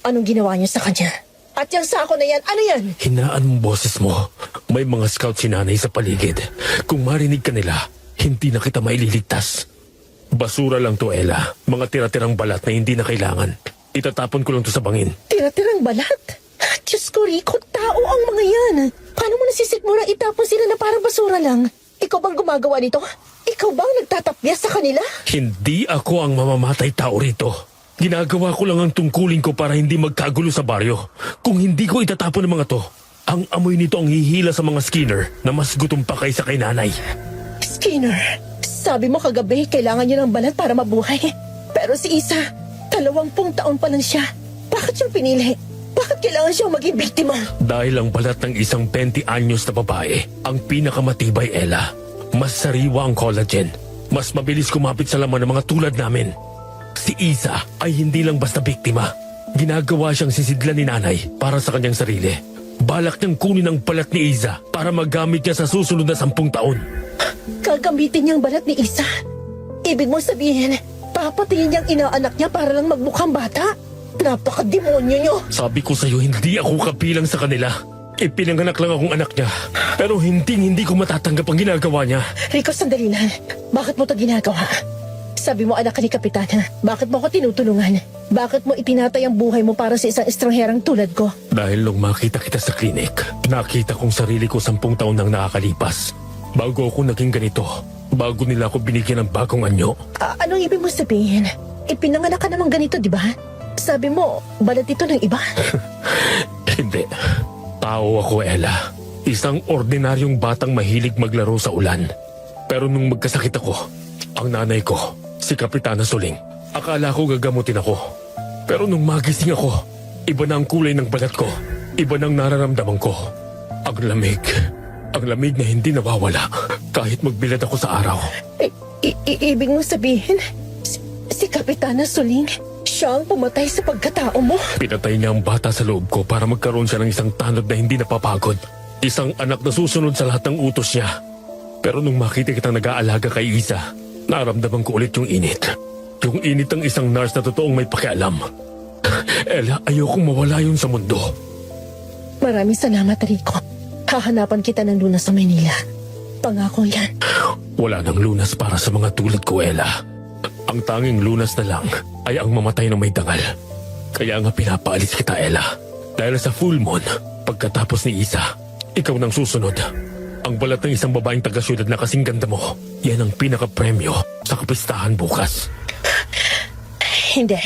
Anong ginawa niya sa kanya? At yung sako na yan, ano yan? Hinaan mong boses mo. May mga scout si nanay sa paligid. Kung marinig ka nila, hindi na kita maililigtas. Basura lang to, Ella. Mga tira-tirang balat na hindi na kailangan. Itatapon ko lang to sa bangin. Tira-tirang balat? Diyos ko, Rico, tao ang mga yan. Paano mo nasisikmura itapon sila na parang basura lang? Ikaw bang gumagawa nito? Ikaw bang nagtatapyas sa kanila? Hindi ako ang mamamatay tao rito. Ginagawa ko lang ang tungkulin ko para hindi magkagulo sa baryo. Kung hindi ko itatapon ng mga to, ang amoy nito ang hihila sa mga Skinner na mas gutom pa kaysa kay nanay. Skinner, sabi mo kagabi kailangan niya ng balat para mabuhay. Pero si Isa, 20 taon pa lang siya. Bakit siyang pinili? Bakit kailangan siyang maging biktima? Dahil ang balat ng isang 20 anyos na babae ang pinakamatibay, Ella. Mas sariwa ang collagen. Mas mabilis kumapit sa laman ng mga tulad namin. Si Isa ay hindi lang basta biktima. Ginagawa siyang sisidlan ni nanay para sa kanyang sarili. Balak niyang kunin ang balat ni Isa para magamit niya sa susunod na 10 taon. Gagamitin niyang balat ni Isa? Ibig mo sabihin, papatayin niyang inaanak niya para lang magmukhang bata? Napaka-demonyo niyo! Sabi ko sa'yo, hindi ako kabilang sa kanila. Ipinanganak lang akong anak niya. Pero hindi ko matatanggap ang ginagawa niya. Rico, sandali lang. Bakit mo ito ginagawa? Sabi mo anak ka ni Kapitana, bakit mo ako tinutulungan? Bakit mo itinatay ang buhay mo para sa isang estrangerang tulad ko? Dahil nung makita kita sa klinik, nakita kong sarili ko 10 taon nang nakakalipas. Bago ako naging ganito, bago nila ako binigyan ng bagong anyo. Anong ibig mo sabihin? Ipinanganak ka naman ganito, di ba? Sabi mo, balat ito ng iba. Hindi. Tao ako, Ella. Isang ordinaryong batang mahilig maglaro sa ulan. Pero nung magkasakit ako, ang nanay ko, si Kapitana Suling, akala ko gagamutin ako. Pero nung magising ako, iba na ang kulay ng balat ko. Iba na ang nararamdaman ko. Ang lamig. Ang lamig na hindi nawawala kahit magbilad ako sa araw. Ibig mo sabihin, si Kapitana Suling, siya ang pumatay sa pagkatao mo? Pinatay niya ang bata sa loob ko para magkaroon siya ng isang tanod na hindi napapagod. Isang anak na susunod sa lahat ng utos niya. Pero nung makita kitang nag-aalaga kay Isa, naramdaman ko ulit yung init. Yung init ng isang nurse na totoong may pakialam. Ella, ayokong mawala yun sa mundo. Maraming salamat, Rico. Hahanapan kita ng lunas sa Manila. Pangako yan. Wala nang lunas para sa mga tulad ko, Ella. Ang tanging lunas na lang ay ang mamatay ng may dangal. Kaya nga pinapaalis kita, Ella. Dahil sa full moon, pagkatapos ni Isa, ikaw nang susunod. Ang balat ng isang babaeng taga-syudad na kasing ganda mo, yan ang pinaka-premyo sa kapistahan bukas. Hindi.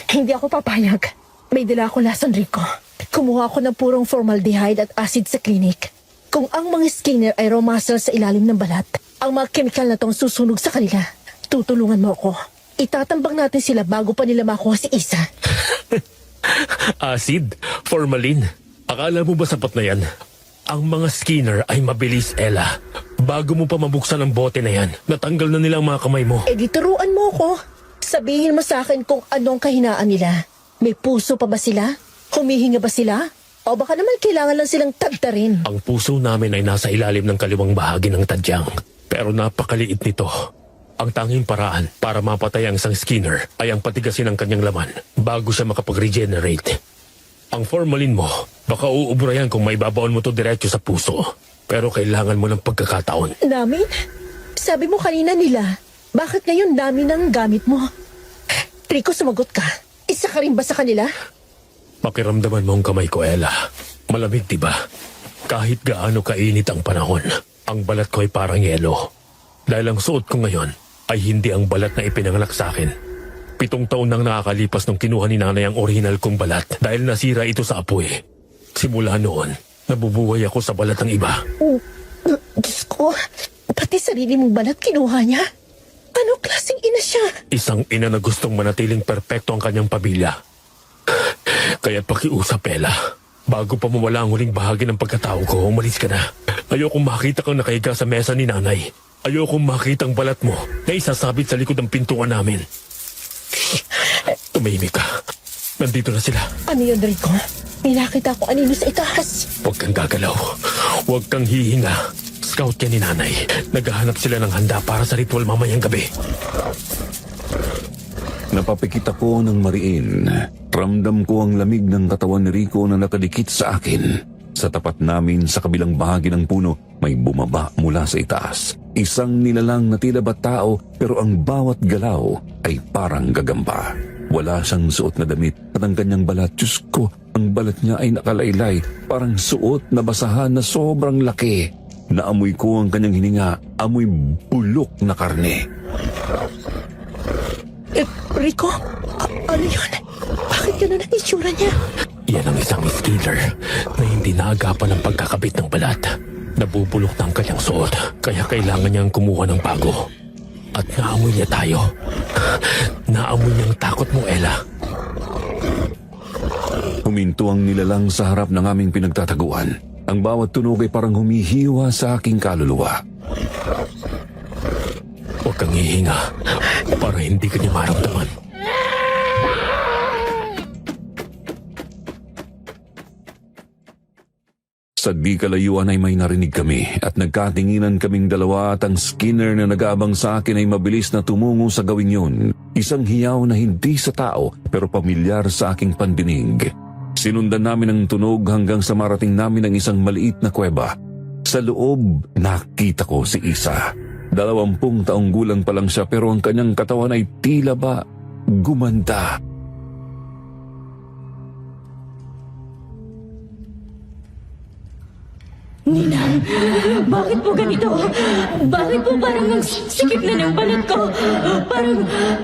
Hindi ako papayag. May dala ako lason, Rico. Kumuha ako ng purong formaldehyde at acid sa klinik. Kung ang mga skinner ay raw muscle sa ilalim ng balat, ang mga chemical na tong susunog sa kanila. Tutulungan mo ako. Itatambang natin sila bago pa nila makuha si Isa. Acid? Formalin? Akala mo ba sapat na yan? Ang mga skinner ay mabilis, Ella. Bago mo pa mabuksan ang bote na yan, natanggal na nila ang mga kamay mo. Eh di turuan mo ako. Sabihin mo sa akin kung anong kahinaan nila. May puso pa ba sila? Humihinga ba sila? O baka naman kailangan lang silang tagtarin. Ang puso namin ay nasa ilalim ng kaliwang bahagi ng tadyang. Pero napakaliit nito. Ang tanging paraan para mapatay ang isang skinner ay ang patigasin ang kanyang laman bago siya makapag-regenerate. Ang formalin mo, baka uubra yan kung may babaon mo to diretso sa puso. Pero kailangan mo ng pagkakataon. Namin? Sabi mo kanina nila. Bakit ngayon namin ang gamit mo? Rico, sumagot ka. Isa ka rin ba sa kanila? Pakiramdaman mo ang kamay ko, Ella. Malamig, diba? Kahit gaano kainit ang panahon, ang balat ko ay parang yelo. Dahil ang suot ko ngayon ay hindi ang balat na ipinanganak sa akin. 7 taon nang nakakalipas nung kinuha ni nanay ang original kong balat dahil nasira ito sa apoy. Simula noon, nabubuhay ako sa balat ng iba. Diyos ko, pati sarili mong balat kinuha niya? Anong klaseng ina siya? Isang ina na gustong manatiling perpekto ang kanyang pamilya. Kaya't pakiusap, Ella. Bago pa mawala ang huling bahagi ng pagkatao ko, umalis ka na. Ayokong makita kang nakahiga sa mesa ni nanay. Ayokong makita ang balat mo na isasabit sa likod ng pintuan namin. Tumahimik ka. Nandito na sila. Ano yun, Rico? May nakita ko anino sa itaas. Huwag kang gagalaw. Huwag kang hihinga. Scout yan ni nanay. Naghahanap sila ng handa para sa ritual mamayang gabi. Napapikit ako ng mariin. Ramdam ko ang lamig ng katawan ni Rico na nakadikit sa akin. Sa tapat namin sa kabilang bahagi ng puno, may bumaba mula sa itaas. Isang nilalang na tila ba tao pero ang bawat galaw ay parang gagamba. Wala siyang suot na damit at ang kanyang balat, Diyos ko, ang balat niya ay nakalaylay, parang suot na basahan na sobrang laki. Naamoy ko ang kanyang hininga, amoy bulok na karne. Rico, ano yun? Bakit gano'n ang itsura niya? Yan ang isang skinner na hindi naagapan ng pagkakabit ng balat. Nabubulok na ang kanyang suot, kaya kailangan niyang kumuha ng bago. At naamoy niya tayo. Naamoy niyang takot mo, Ella. Huminto ang nilalang sa harap ng aming pinagtataguan. Ang bawat tunog ay parang humihiwa sa aking kaluluwa. Huwag kang hihinga para hindi ka niya maramdaman. Sa di kalayuan ay may narinig kami at nagkatinginan kaming dalawa at ang skinner na nag-aabang sa akin ay mabilis na tumungo sa gawing yun. Isang hiyaw na hindi sa tao pero pamilyar sa aking pandinig. Sinundan namin ang tunog hanggang sa marating namin ang isang maliit na kuweba. Sa loob, nakita ko si Isa. 20 taong gulang pa lang siya pero ang kanyang katawan ay tila ba gumanda. Bakit po ganito? Bakit po parang ang sikip na ng balat ko?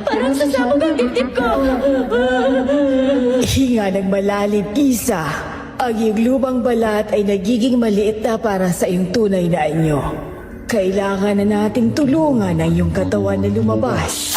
Parang sasabog ang dibdib ko. Hinga ng malalim, Isa. Ang iyong lumang balat ay nagiging maliit na para sa iyong tunay na anyo. Kailangan na nating tulungan ang iyong katawan na lumabas.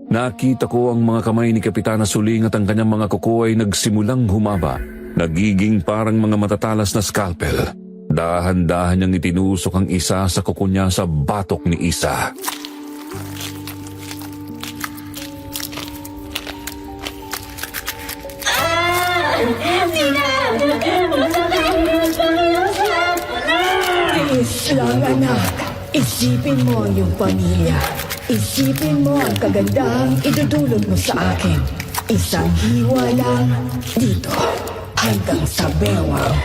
Nakita ko ang mga kamay ni Kapitana Suling at ang kanyang mga kuko ay nagsimulang humaba. Nagiging parang mga matatalas na scalpel. Dahan-dahan niyang itinusok ang isa sa kuko niya sa batok ni Isa. Tiis lang, anak. Isipin mo ang iyong pamilya. Isipin mo ang kagandahang idudulot mo sa akin. Isang hiwa lang dito hanggang sa bewang.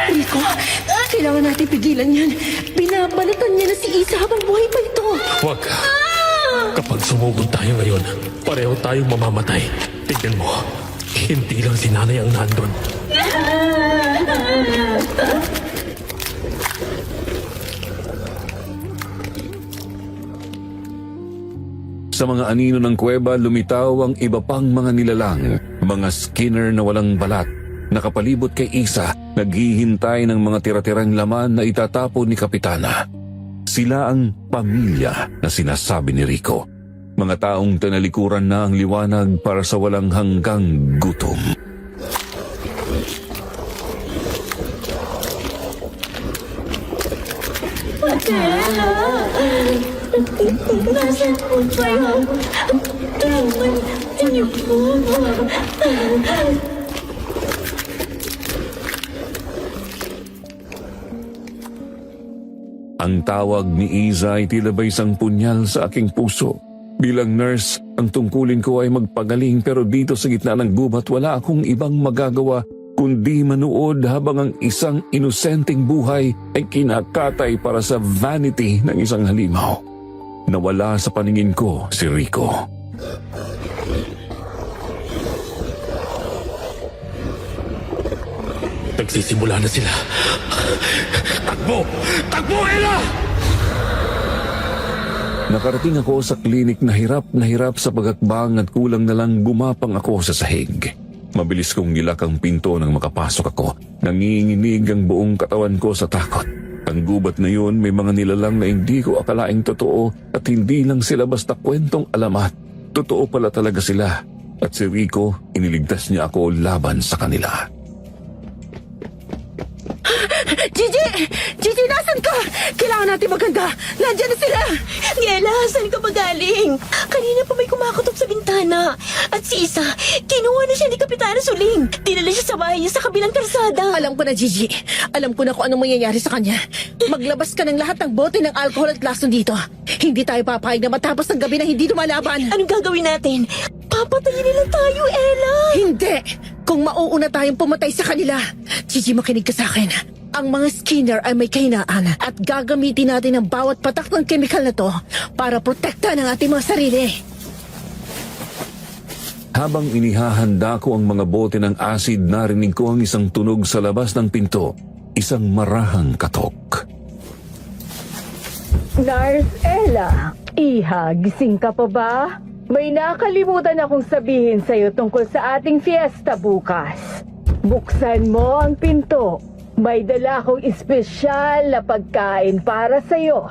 Rico, kailangan natin pigilan yan. Binabalatan niya na si Isa habang buhay pa ito. Huwag ka. Kapag sumugod tayo ngayon, pareho tayong mamamatay. Tignan mo, hindi lang si nanay ang nandun. Sa mga anino ng kuweba, lumitaw ang iba pang mga nilalang, mga Skinner na walang balat. Nakapalibot kay Isa, naghihintay ng mga tira-tirang laman na itatapon ni Kapitana. Sila ang pamilya na sinasabi ni Rico. Mga taong tinalikuran na ang liwanag para sa walang hanggang gutom. Nasaan po kayo? Tulungan niyo po. Ang tawag ni Iza ay tila ba isang punyal sa aking puso. Bilang nurse, ang tungkulin ko ay magpagaling pero dito sa gitna ng gubat wala akong ibang magagawa kundi manood habang ang isang inosenteng buhay ay kinakatay para sa vanity ng isang halimaw. Nawala sa paningin ko si Rico. Nagsisimula na sila. Takbo! Takbo, Ella! Nakarating ako sa klinik na hirap sa pagakbang at kulang na lang gumapang ako sa sahig. Mabilis kong nilak ang pinto nang makapasok ako. Nanginginig ang buong katawan ko sa takot. Ang gubat na yun may mga nilalang na hindi ko akalaing totoo at hindi lang sila basta kwentong alamat. Totoo pala talaga sila. At si Rico, iniligtas niya ako laban sa kanila. Gigi! Gigi, nasan ka? Kailangan natin maganda. Nandiyan na sila. Niela, saan ka ba galing? Kanina pa may kumakatok sa bintana. At si Isa, kinuha na siya ni Kapitana Suling. Dinala siya sa bahay niya sa kabilang kalsada. Alam ko na, Gigi. Alam ko na kung anong mangyayari sa kanya. Maglabas ka ng lahat ng bote ng alcohol at lason dito. Hindi tayo papayag na matapos ng gabi na hindi lumalaban. Anong gagawin natin? Papatayin nila tayo, Ella! Hindi! Kung mauuna tayong pumatay sa kanila. Gigi, makinig ka sa akin. Ang mga Skinner ay may kahinaan at gagamitin natin ang bawat patak ng kemikal na to para protektahan ang ating mga sarili. Habang inihahanda ko ang mga bote ng acid, narinig ko ang isang tunog sa labas ng pinto. Isang marahang katok. Nurse Ella, Iha, gising ka pa ba? May nakalimutan akong sabihin sa'yo tungkol sa ating fiesta bukas. Buksan mo ang pinto. May dala akong espesyal na pagkain para sa'yo.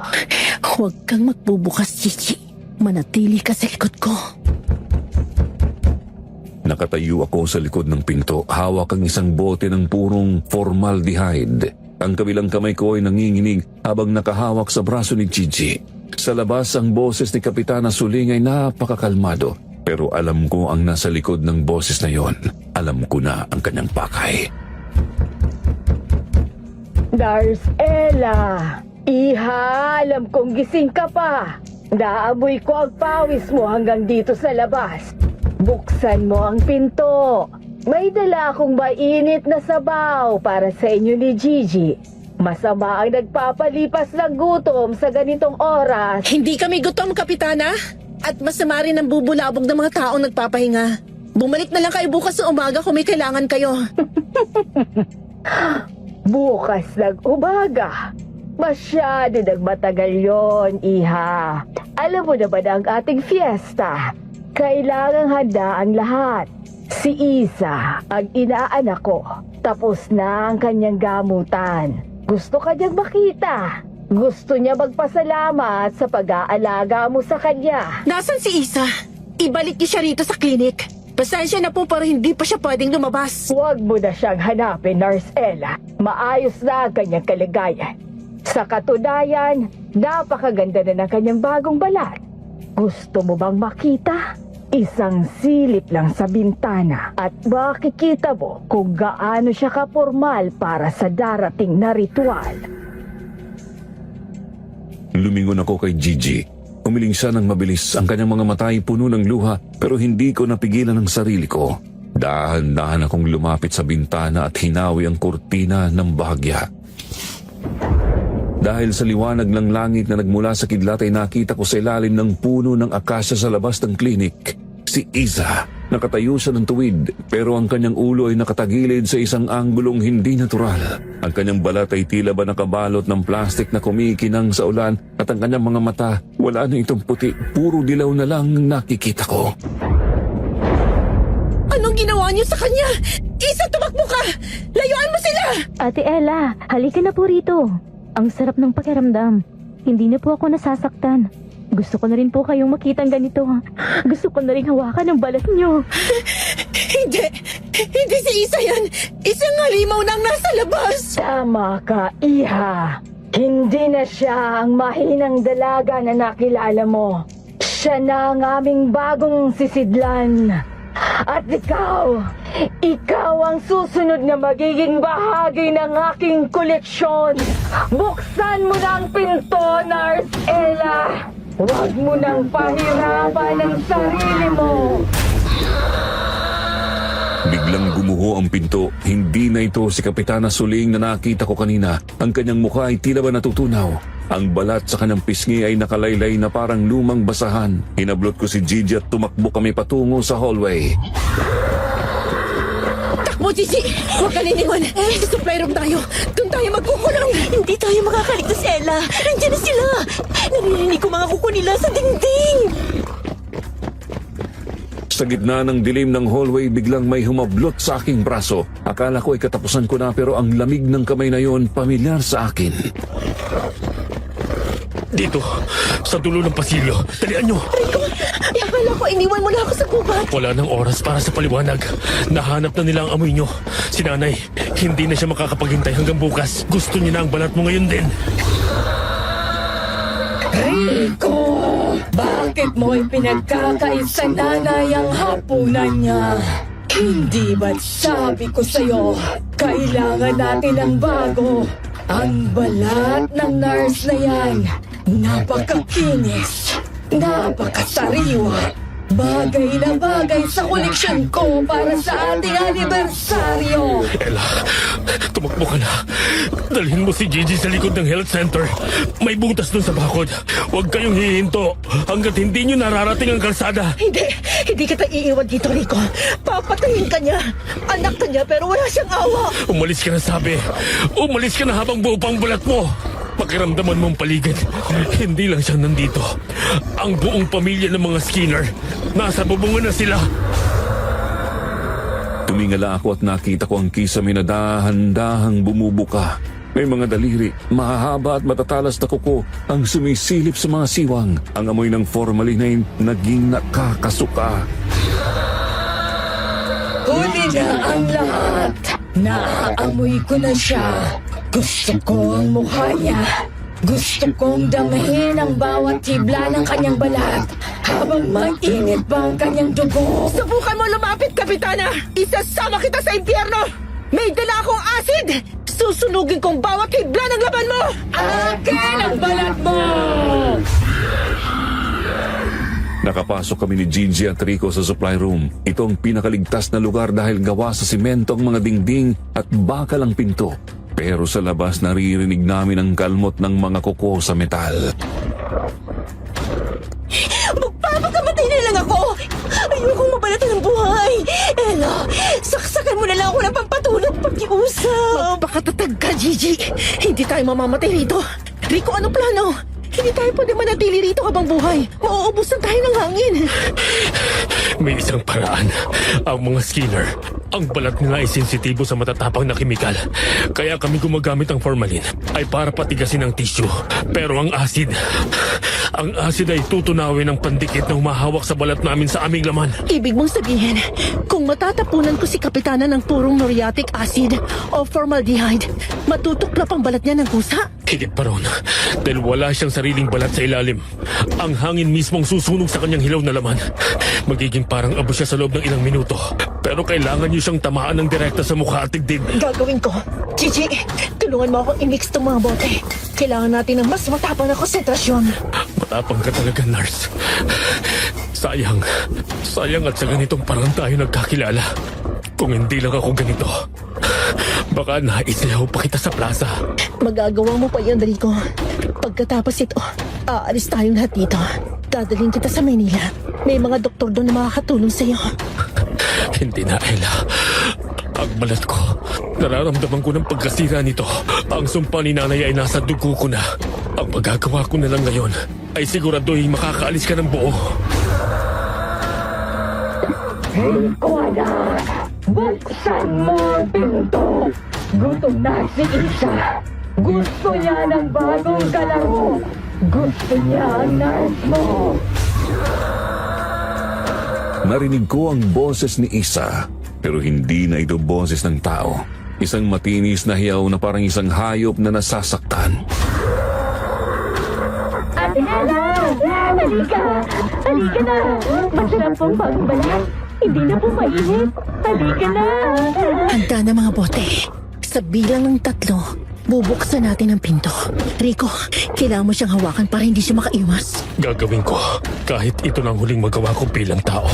Huwag kang magbubukas, Gigi. Manatili ka sa likod ko. Nakatayo ako sa likod ng pinto, hawak ang isang bote ng purong formaldehyde. Ang kabilang kamay ko ay nanginginig habang nakahawak sa braso ni Gigi. Sa labas, ang boses ni Kapitana Suling ay napakakalmado. Pero alam ko ang nasa likod ng boses na yon. Alam ko na ang kanyang pakay. Nurse Ella, Iha, alam kong gising ka pa. Naamoy ko ang pawis mo hanggang dito sa labas. Buksan mo ang pinto. May dala akong mainit na sabaw para sa inyo ni Gigi. Masama ang nagpapalipas ng gutom sa ganitong oras. Hindi kami gutom, Kapitana. At masama rin ang bubulabog ng mga taong nagpapahinga. Bumalik na lang kayo bukas sa umaga kung may kailangan kayo. Bukas ng umaga. Masyado nagmatagal yon, Iha. Alam mo na ba na ang ating fiesta? Kailangang handa ang lahat. Si Isa, ang inaanak ko, tapos na ang kanyang gamutan. Gusto kanyang makita. Gusto niya magpasalamat sa pag-aalaga mo sa kanya. Nasaan si Isa? Ibalik niyo siya rito sa klinik. Pasensya na po pero hindi pa siya pwedeng lumabas. Huwag mo na siyang hanapin, Nurse Ella. Maayos na ang kanyang kalagayan. Sa katunayan, napakaganda na ng kanyang bagong balat. Gusto mo bang makita? Isang silip lang sa bintana at makikita mo kung gaano siya kapormal para sa darating na ritual. Lumingon ako kay Gigi. Umiling siya ng mabilis, ang kanyang mga mata ay puno ng luha pero hindi ko napigilan ang sarili ko. Dahan-dahan akong lumapit sa bintana at hinawi ang kurtina ng bahagya. Dahil sa liwanag ng langit na nagmula sa kidlat ay nakita ko sa ilalim ng puno ng akasya sa labas ng klinik si Isa. Nakatayo siya ng tuwid pero ang kanyang ulo ay nakatagilid sa isang anggulong hindi natural. Ang kanyang balat ay tila ba nakabalot ng plastik na kumikinang sa ulan at ang kanyang mga mata wala na itong puti, puro dilaw na lang ang nakikita ko. Anong ginawa niyo sa kanya? Isa, tumakbo ka! Layuan mo sila! Ate Ella, halika na po rito. Ang sarap ng pakiramdam. Hindi na po ako nasasaktan. Gusto ko na rin po kayong makitang ganito. Gusto ko na rin hawakan ang balat niyo. Hindi si Isa yan! Isang halimaw nang nasa labas! Tama ka, Iha. Hindi na siya ang mahinang dalaga na nakilala mo. Siya na ang aming bagong sisidlan. At ikaw ang susunod na magiging bahagi ng aking koleksyon. Buksan mo na ang pinto, Nurse Ella. Huwag mo nang pahirapan ang sarili mo. Biglang gumuho ang pinto. Hindi na ito si Kapitana Suling na nakita ko kanina. Ang kanyang mukha ay tila ba natutunaw. Ang balat sa kanyang pisngi ay nakalaylay na parang lumang basahan. Hinablot ko si Gigi at tumakbo kami patungo sa hallway. Takbo, Gigi! Huwag ka niningon! Sa supply room tayo! Doon tayo magkukulong! Hindi tayo makakaligtas, Ella. Nandiyan na sila. Naririnig ko mga kuko nila sa dingding. Sa gitna ng dilim ng hallway, biglang may humablot sa aking braso. Akala ko ay katapusan ko na pero ang lamig ng kamay na yon pamilyar sa akin. Dito, sa dulo ng pasilyo. Dalian nyo! Akala ko iniwan mo na ako sa gubat! Wala nang oras para sa paliwanag. Nahanap na nila ang amoy nyo. Si nanay, hindi na siya makakapaghintay hanggang bukas. Gusto niya na ang balat mo ngayon din. Rico! Bakit mo ipinagkakait sa nanay ang hapunan niya? Hindi ba't sabi ko sa'yo, kailangan natin ng bago? Ang balat ng nurse na yan, napakakinis, napakasariwa. Bagay na bagay sa koleksyon ko para sa ating anibersaryo. Ella, tumakbo ka na. Dalhin mo si Gigi sa likod ng health center. May butas dun sa bakod. Huwag kayong hihinto hanggat hindi nyo nararating ang kalsada. Hindi kita iiwan dito, Rico. Papatayin ka niya. Anak ka niya pero wala siyang awa. Umalis ka na, sabi. Umalis ka na habang buo pang balat mo. Pakiramdaman mong paligid. Hindi lang siya nandito. Ang buong pamilya ng mga Skinner. Nasa bubungan na sila. Tumingala ako at nakita ko ang kisame na dahan-dahang bumubuka. May mga daliri, mahahaba at matatalas na kuko ang sumisilip sa mga siwang. Ang amoy ng formalin ay naging nakakasuka. Huli na ang lahat. Naaamoy ko na siya. Gusto ko ang mukha niya. Gusto kong damahin ang bawat hibla ng kanyang balat habang mainit pa ang kanyang dugo. Subukan mo lumapit, Kapitana! Isasama kita sa impyerno! May dala akong acid! Susunugin kong bawat hibla ng laban mo! 'Akin Akin ang balat mo! Nakapasok kami ni Gigi at Rico sa supply room. Ito ang pinakaligtas na lugar dahil gawa sa simento ang mga dingding at bakal ang pinto. Pero sa labas naririnig namin ang kalmot ng mga kuko sa metal. Magpapakamatay na lang ako! Ayokong mabalatan ng buhay! Ella, saksakan mo na lang ako ng pampatulog pag-iusap! Magpakatatag ka, Gigi! Hindi tayo mamamatay rito! Rico, ano plano? Hindi tayo pwede manatili rito habang buhay. Mauubusan tayo ng hangin. May isang paraan. Ang mga skinner, ang balat nila ay sensitibo sa matatapang na kemikal. Kaya kami gumagamit ng formalin ay para patigasin ang tissue. Pero ang acid ay tutunawin ng pandikit na humahawak sa balat namin sa aming laman. Ibig mong sabihin, kung matatapunan ko si Kapitana ng purong noriatic acid o formaldehyde, matutuklap ang balat niya ng kusa? Higit pa ron, dahil wala siyang sariling balat sa ilalim. Ang hangin mismong susunog sa kanyang hilaw na laman. Magiging parang abo siya sa loob ng ilang minuto. Pero kailangan niyo siyang tamaan ng direkta sa mukha at dibdib. Gagawin ko. Gigi, tulungan mo akong i-mix itong mga bote. Kailangan natin ng mas matapang na konsentrasyon. Matapang ka talaga, nurse. Sayang at sa ganitong parang tayo nagkakilala. Kung hindi lang ako ganito, baka naisayaw pa kita sa plaza. Magagawa mo pa yun, Rico. Pagkatapos ito, aalis tayong lahat dito. Dadalhin kita sa Manila. May mga doktor doon na makakatulong sa'yo. Hindi na, Ella. Ang balat ko, nararamdaman ko ng pagkasira nito. Ang sumpa ni nanay ay nasa dugo ko na. Ang magagawa ko na lang ngayon ay siguraduhin makakaalis ka ng buo. Buksan mo ang pinto! Gutom na si Isa! Gusto niya ng bagong kalaro! Gusto niya ang nurse mo! Narinig ko ang boses ni Isa, pero hindi na ito boses ng tao. Isang matinis na hiyaw na parang isang hayop na nasasaktan. Ate Ella! Halika! Halika na! Masarap pong bagong balat. Hindi na po mainit. Halika na! Handa na mga bote. Sa bilang ng 3, bubuksan natin ang pinto. Rico, kailangan mo siyang hawakan para hindi siya makaiwas. Gagawin ko kahit ito na ang huling magawa ko bilang tao.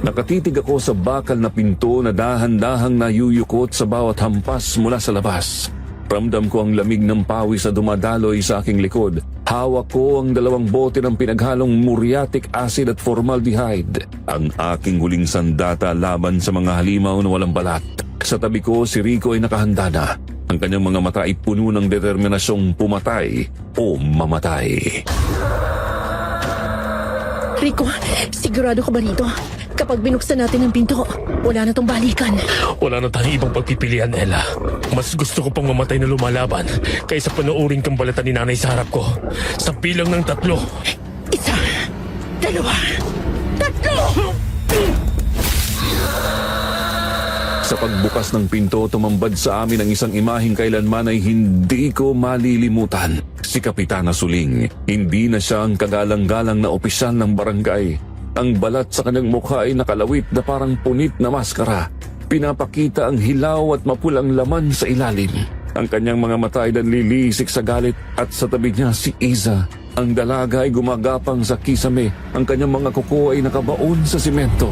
Nakatitig ako sa bakal na pinto na dahan-dahang nayuyukot sa bawat hampas mula sa labas. Ramdam ko ang lamig ng pawis na dumadaloy sa aking likod. Hawak ko ang 2 bote ng pinaghalong muriatic acid at formaldehyde. Ang aking huling sandata laban sa mga halimaw na walang balat. Sa tabi ko, si Rico ay nakahanda na. Ang kanyang mga mata ay puno ng determinasyong pumatay o mamatay. Rico, sigurado ka ba rito? Kapag binuksan natin ang pinto, wala na tong balikan. Wala na tayong ibang pagpipilian, Ella. Mas gusto ko pang mamatay na lumalaban kaysa panoorin kang balatan ni nanay sa harap ko. Sa bilang ng 3. 1, 2, 3! Sa pagbukas ng pinto, tumambad sa amin ang isang imaheng kailanman ay hindi ko malilimutan. Si Kapitana Suling. Hindi na siya ang kagalang-galang na opisyal ng barangay. Ang balat sa kanyang mukha ay nakalawit na parang punit na maskara. Pinapakita ang hilaw at mapulang laman sa ilalim. Ang kanyang mga mata ay nanlilisik sa galit at sa tabi niya si Iza. Ang dalaga ay gumagapang sa kisame. Ang kanyang mga kuko ay nakabaon sa simento.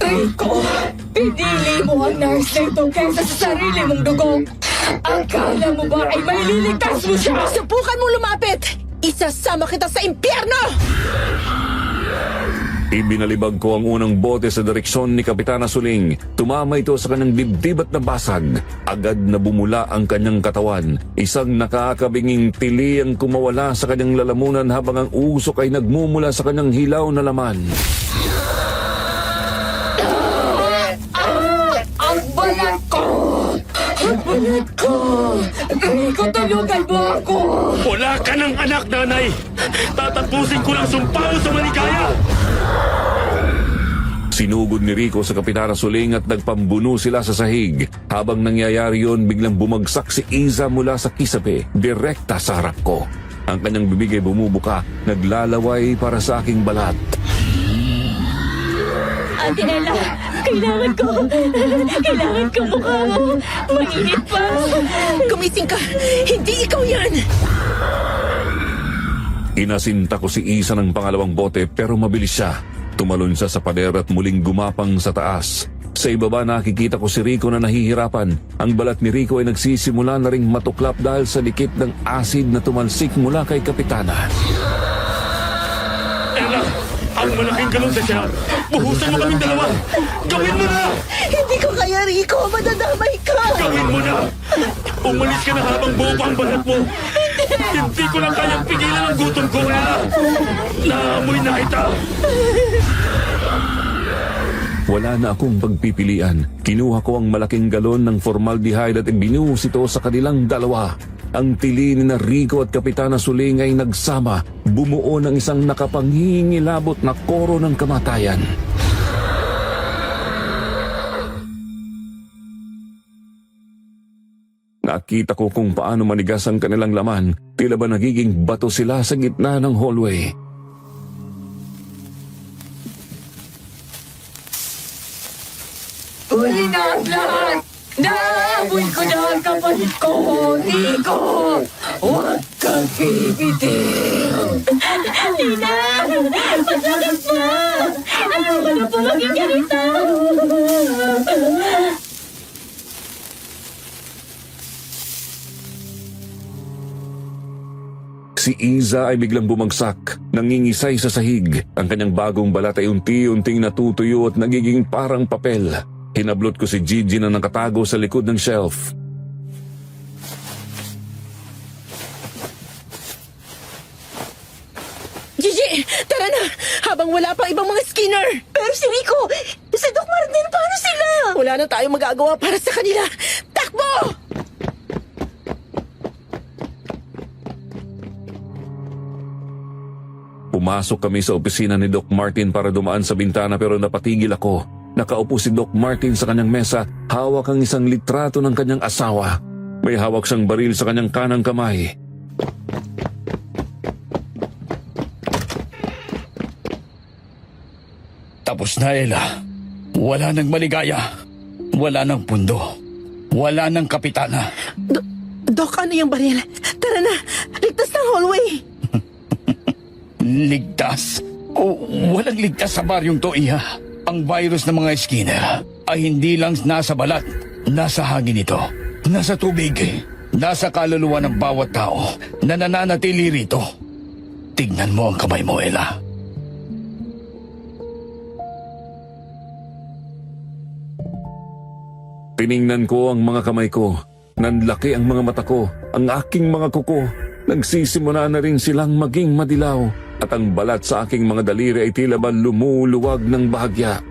Rico! Pinili mo ang nurse na ito kaysa sa sarili mong dugo! Akala mo ba ay may liligtas mo siya? Subukan mo lumapit! Isasama kita sa impyerno! Ibinalibag ko ang unang bote sa direksyon ni Kapitana Suling. Tumama ito sa kanyang dibdib at nabasag. Agad na bumula ang kanyang katawan. Isang nakakabinging tili ang kumawala sa kanyang lalamunan habang ang usok ay nagmumula sa kanyang hilaw na laman. Ang balat ko! Ang balat ko! Rico, tulungan mo ako! Wala ka ng anak, nanay! Tatapusin ko ng sumpaw sa maligaya! Sinugod ni Rico sa Kapitana Suling at nagpambuno sila sa sahig. Habang nangyayari yon, biglang bumagsak si Iza mula sa kisape, direkta sa harap ko. Ang kanyang bibig ay bumubuka, naglalaway para sa aking balat. Ate Ella, kailangan ko mukha mo. Mainit pa. Gumising ka! Hindi ikaw yan! Inasinta ko si Isa ng pangalawang bote pero mabilis siya. Tumalon siya sa pader at muling gumapang sa taas. Sa ibaba nakikita ko si Rico na nahihirapan. Ang balat ni Rico ay nagsisimula na ring matuklap dahil sa dikit ng asid na tumalsik mula kay Kapitana. Ella, ang malaking galon sa siya. Buhusan mo kaming dalawa. Gawin mo na! Hindi ko kaya, Rico. Madadamay ka. Gawin mo na! Umalis ka na habang buo pa ang balat mo. Hindi ko na kayang pigilan ang gutom ko, Ella. Naamoy na kita. Wala na akong pagpipilian. Kinuha ko ang malaking galon ng formaldehyde at ibinuhos ito sa kanilang dalawa. Ang tili ni Rico at Kapitana Suling ay nagsama, bumuo ng isang nakapangingilabot na koro ng kamatayan. Nakita ko kung paano manigas ang kanilang laman. Tila ba nagiging bato sila sa gitna ng hallway. Uli na ang lahat! Naamoy ko na ang kapatid ko, Rico! Huwag kang pipitin! Ina! Paglagas na! Ayoko na po maging ganito! Si Iza ay biglang bumagsak, nangingisay sa sahig. Ang kanyang bagong balat ay unti-unting natutuyo at nagiging parang papel. Hinablot ko si Gigi na nakatago sa likod ng shelf. Gigi, tara na! Habang wala pa ibang mga Skinner! Pero si Rico, si Doc Martin, paano sila? Wala na tayong magagawa para sa kanila. Takbo! Pumasok kami sa opisina ni Doc Martin para dumaan sa bintana pero napatigil ako. Nakaupo si Doc Martin sa kanyang mesa, hawak ang isang litrato ng kanyang asawa. May hawak siyang baril sa kanyang kanang kamay. Tapos na, Ella. Wala nang maligaya. Wala nang pundo. Wala nang kapitana. Doc, ano yung baril? Tara na! Ligtas ng hallway! Ligtas? O walang ligtas sa baryong to, Iha. Ang virus ng mga Skinner ay hindi lang nasa balat. Nasa hangin ito. Nasa tubig. Nasa kaluluwa ng bawat tao na nananatili rito. Tignan mo ang kamay mo, Ella. Tiningnan ko ang mga kamay ko. Nanlaki ang mga mata ko. Ang aking mga kuko. Nagsisimula na rin silang maging madilaw. At ang balat sa aking mga daliri ay tila ba lumuluwag ng bahagya.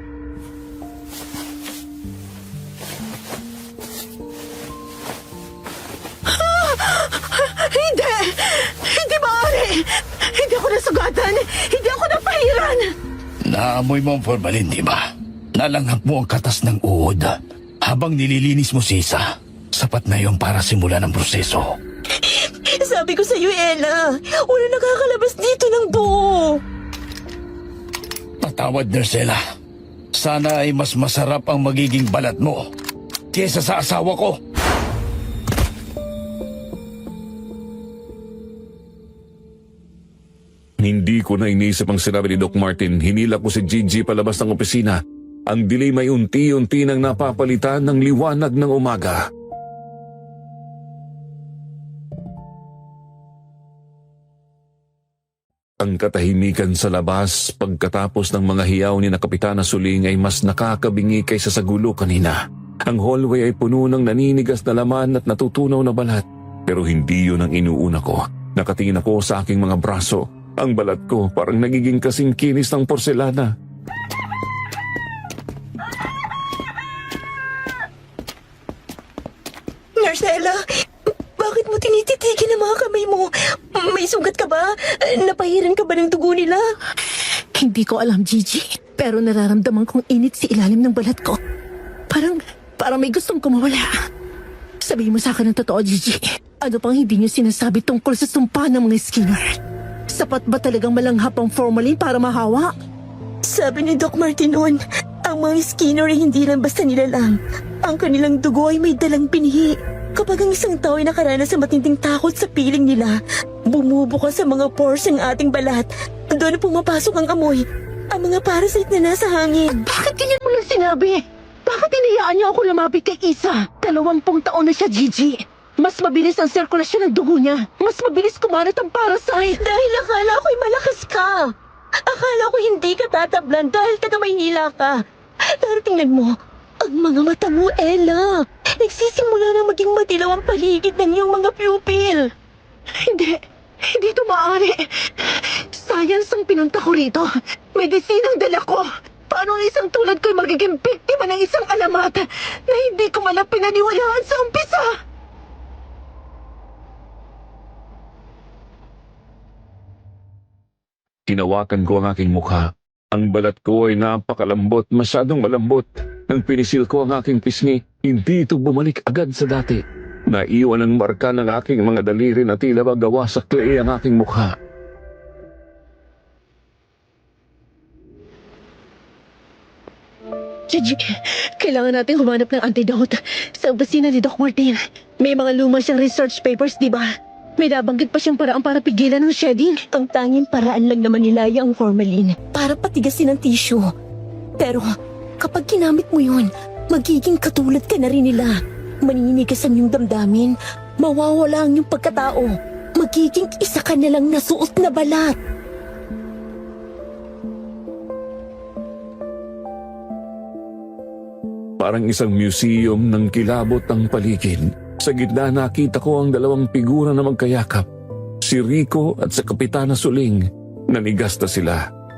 Hindi! Hindi maaari! Hindi ako nasugatan! Hindi ako napahiran! Naamoy mo ang formalin, di ba? Nalanghap mo ang katas ng uod. Habang nililinis mo si Isa, sapat na yon para simulan ang proseso. Sabi ko sa iyo, Ella, wala nakakalabas dito ng buo. Patawad, Nursela. Sana ay mas masarap ang magiging balat mo kesa sa asawa ko. Hindi ko na inisip ang sinabi ni Doc Martin. Hinila ko si Gigi palabas ng opisina. Ang dilim ay unti-unti nang napapalitan ng liwanag ng umaga. Ang katahimikan sa labas pagkatapos ng mga hiyaw ni na Kapitana Suling ay mas nakakabingi kaysa sa gulo kanina. Ang hallway ay puno ng naninigas na laman at natutunaw na balat. Pero hindi yun ang inuuna ko. Nakatingin ako sa aking mga braso. Ang balat ko parang nagiging kasing kinis ng porselana. Nurse Ella, bakit mo tinititikin ang mga kamay mo? May sugat ka ba? Napahiran ka ba ng dugo nila? Hindi ko alam, Gigi. Pero nararamdaman kong init sa ilalim ng balat ko. Parang may gustong kumawala. Sabihin mo sa akin ang totoo, Gigi. Ano pang hindi niyo sinasabi tungkol sa sumpa ng mga Skinner? Sapat ba talagang malanghap ang formalin para mahawa? Sabi ni Doc Martin noon, ang mga Skinner ay hindi lang basta nilalang. Ang kanilang dugo ay may dalang pinhi. Kapag ang isang tao ay nakaranas sa matinding takot sa piling nila, Bumubukas sa mga pores ang ating balat. Doon pumapasok ang amoy. Ang mga parasite na nasa hangin. Bakit ganyan mo lang sinabi? Bakit hinayaan niya ako lumapit kay Isa? 20 taon na siya, Gigi. Mas mabilis ang sirkulasyon ng dugo niya. Mas mabilis kumalat ang parasite. Dahil akala ko'y malakas ka. Akala ko hindi ka tatablan dahil taga-Maynila ka. Pero tingnan mo, ang mga mata mo, Ella. Nagsisimula na maging madilaw ang paligid ng iyong mga pupil. Hindi ito maaari. Science ang pinunta ko rito. Medisinang dala ko. Paano ang isang tulad ko'y magiging biktima ng isang alamat na hindi ko man lang pinaniwalaan sa umpisa? Hinawakan ko ang aking mukha. Ang balat ko ay napakalambot, masyadong malambot. Nang pinisil ko ang aking pisngi, hindi ito bumalik agad sa dati. Naiwan ang marka ng aking mga daliri na tila ba gawa sa clay ang aking mukha. Gigi, kailangan natin humanap ng antidote sa opisina ni Doc Martin. May mga luma siyang research papers, di ba? May nabanggit pa siyang paraan para pigilan ng shedding. Ang tanging paraan lang naman nilaya ang formalin para patigasin ang tissue. Pero kapag ginamit mo yun, magiging katulad ka na rin nila. Maninigas ang iyong damdamin, mawawala ang iyong pagkatao. Magiging isa ka na lang nasuot na balat. Parang isang museum ng kilabot ang paligid. Sa gitna nakita ko ang dalawang figura na magkayakap. Si Rico at sa Kapitana Suling. Nanigas na sila.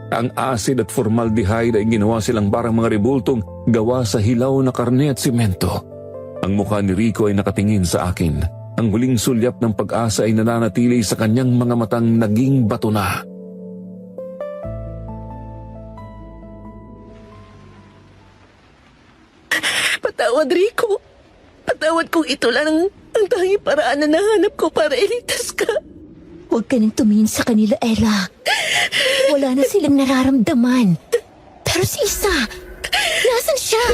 Ang acid at formaldehyde ay ginawa silang parang mga rebultong gawa sa hilaw na karne at simento. Ang mukha ni Rico ay nakatingin sa akin. Ang huling sulyap ng pag-asa ay nananatili sa kanyang mga matang naging bato na. Patawad, Rico. Patawad kung ito lang ang tanging paraan na nahanap ko para iligtas ka. Huwag ka nang tumingin sa kanila, Ella. Wala na silang nararamdaman. Pero si Isa, nasan siya?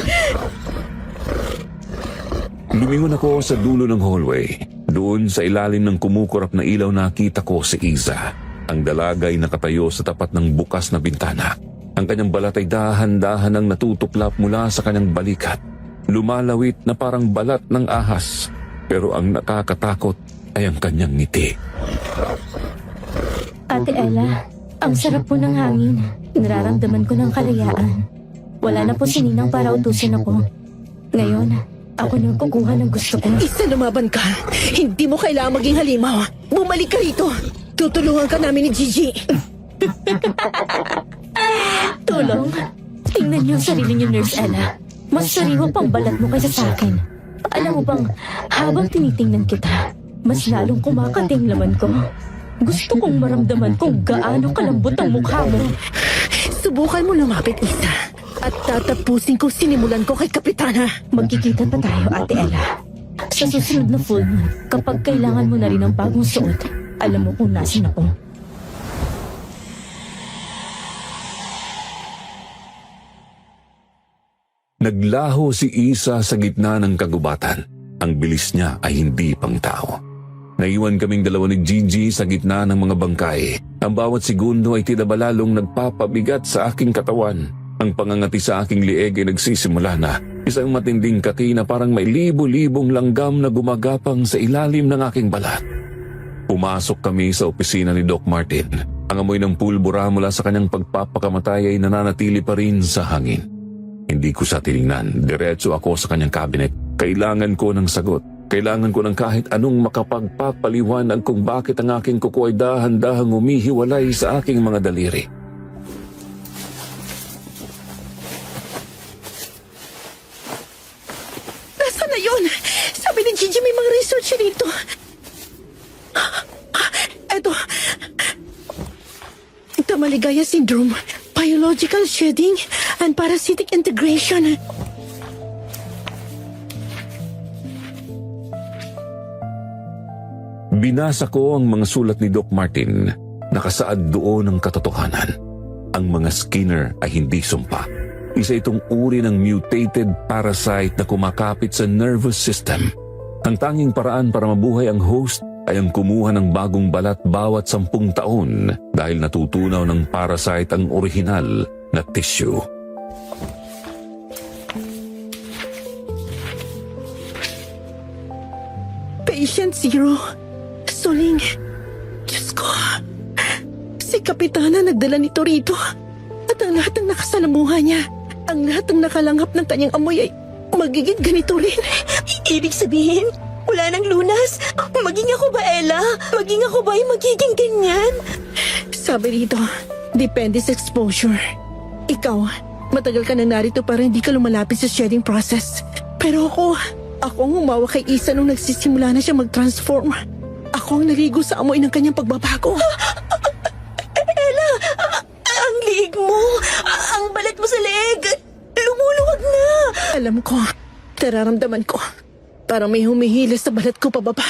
Lumingon ako sa dulo ng hallway. Doon sa ilalim ng kumukurap na ilaw nakita ko si Isa. Ang dalaga ay nakatayo sa tapat ng bukas na bintana. Ang kanyang balat ay dahan-dahan ang natutuklap mula sa kanyang balikat. Lumalawit na parang balat ng ahas. Pero ang nakakatakot ay ang kanyang ngiti. Ate Ella, ang sarap po ng hangin. Nararamdaman ko ng kalayaan. Wala na po si Ninang para utusin ako. Ngayon, ako nang kukuha ng gusto ko. Isa, lumaban ka. Hindi mo kailangan maging halimaw. Bumalik ka rito. Tutulungan ka namin ni Gigi. Tulong? Tingnan niyo ang sarili niyo, Nurse Ella. Mas sariwa pang balat mo kaysa sa akin. Alam mo bang, habang tinitingnan kita, mas lalong kumakating laman ko. Gusto kong maramdaman kung gaano kalambot ang mukha mo. Subukan mo lumapit, Isa. At tatapusin kong sinimulan ko kay Kapitana. Magkikita pa tayo, Ate Ella. Sa susunod na full moon, kapag kailangan mo na rin ng bagong suot, alam mo kung nasan ako. Naglaho si Isa sa gitna ng kagubatan. Ang bilis niya ay hindi pang tao. Naiwan kaming dalawa ni Gigi sa gitna ng mga bangkay. Ang bawat segundo ay tinabalalong nagpapabigat sa aking katawan. Ang pangangati sa aking lieg ay nagsisimula na. Isang matinding kati na parang may libo-libong langgam na gumagapang sa ilalim ng aking balat. Pumasok kami sa opisina ni Doc Martin. Ang amoy ng pulbura mula sa kanyang pagpapakamatay ay nananatili pa rin sa hangin. Hindi ko siya tinignan. Diretso ako sa kanyang cabinet. Kailangan ko ng sagot. Kailangan ko ng kahit anong makapagpapaliwanag kung bakit ang aking kuko ay dahan-dahang humihiwalay sa aking mga daliri. Nasaan na yun? Sabi ni Gigi may mga research dito. Eto. Maligaya syndrome, biological shedding, and parasitic integration. Binasa ko ang mga sulat ni Doc Martin. Nakasaad doon ang katotohanan. Ang mga Skinner ay hindi sumpa. Isa itong uri ng mutated parasite na kumakapit sa nervous system. Ang tanging paraan para mabuhay ang host ay ang kumuha ng bagong balat bawat 10 taon dahil natutunaw ng parasite ang orihinal na tissue. Patient Zero. Suling. Diyos ko. Si Kapitana nagdala nito rito. At ang lahat ng nakasalamuha niya, ang lahat ng nakalanghap ng kanyang amoy ay magiging ganito rin. Ibig sabihin, wala nang lunas? Maging ako ba, Ella? Maging ako ba ay magiging ganyan? Sabi rito, depende sa exposure. Ikaw, matagal ka na narito para hindi ka lumalapit sa shedding process. Pero ako ang humawa kay Isa nung nagsisimula na siya mag-transform. Ako ang naligo sa amoy ng kanyang pagbabago. Ella, ang liig mo, ang balat mo sa leeg, lumuluwag na. Alam ko, nararamdaman ko. Parang may humihila sa balat ko pababa.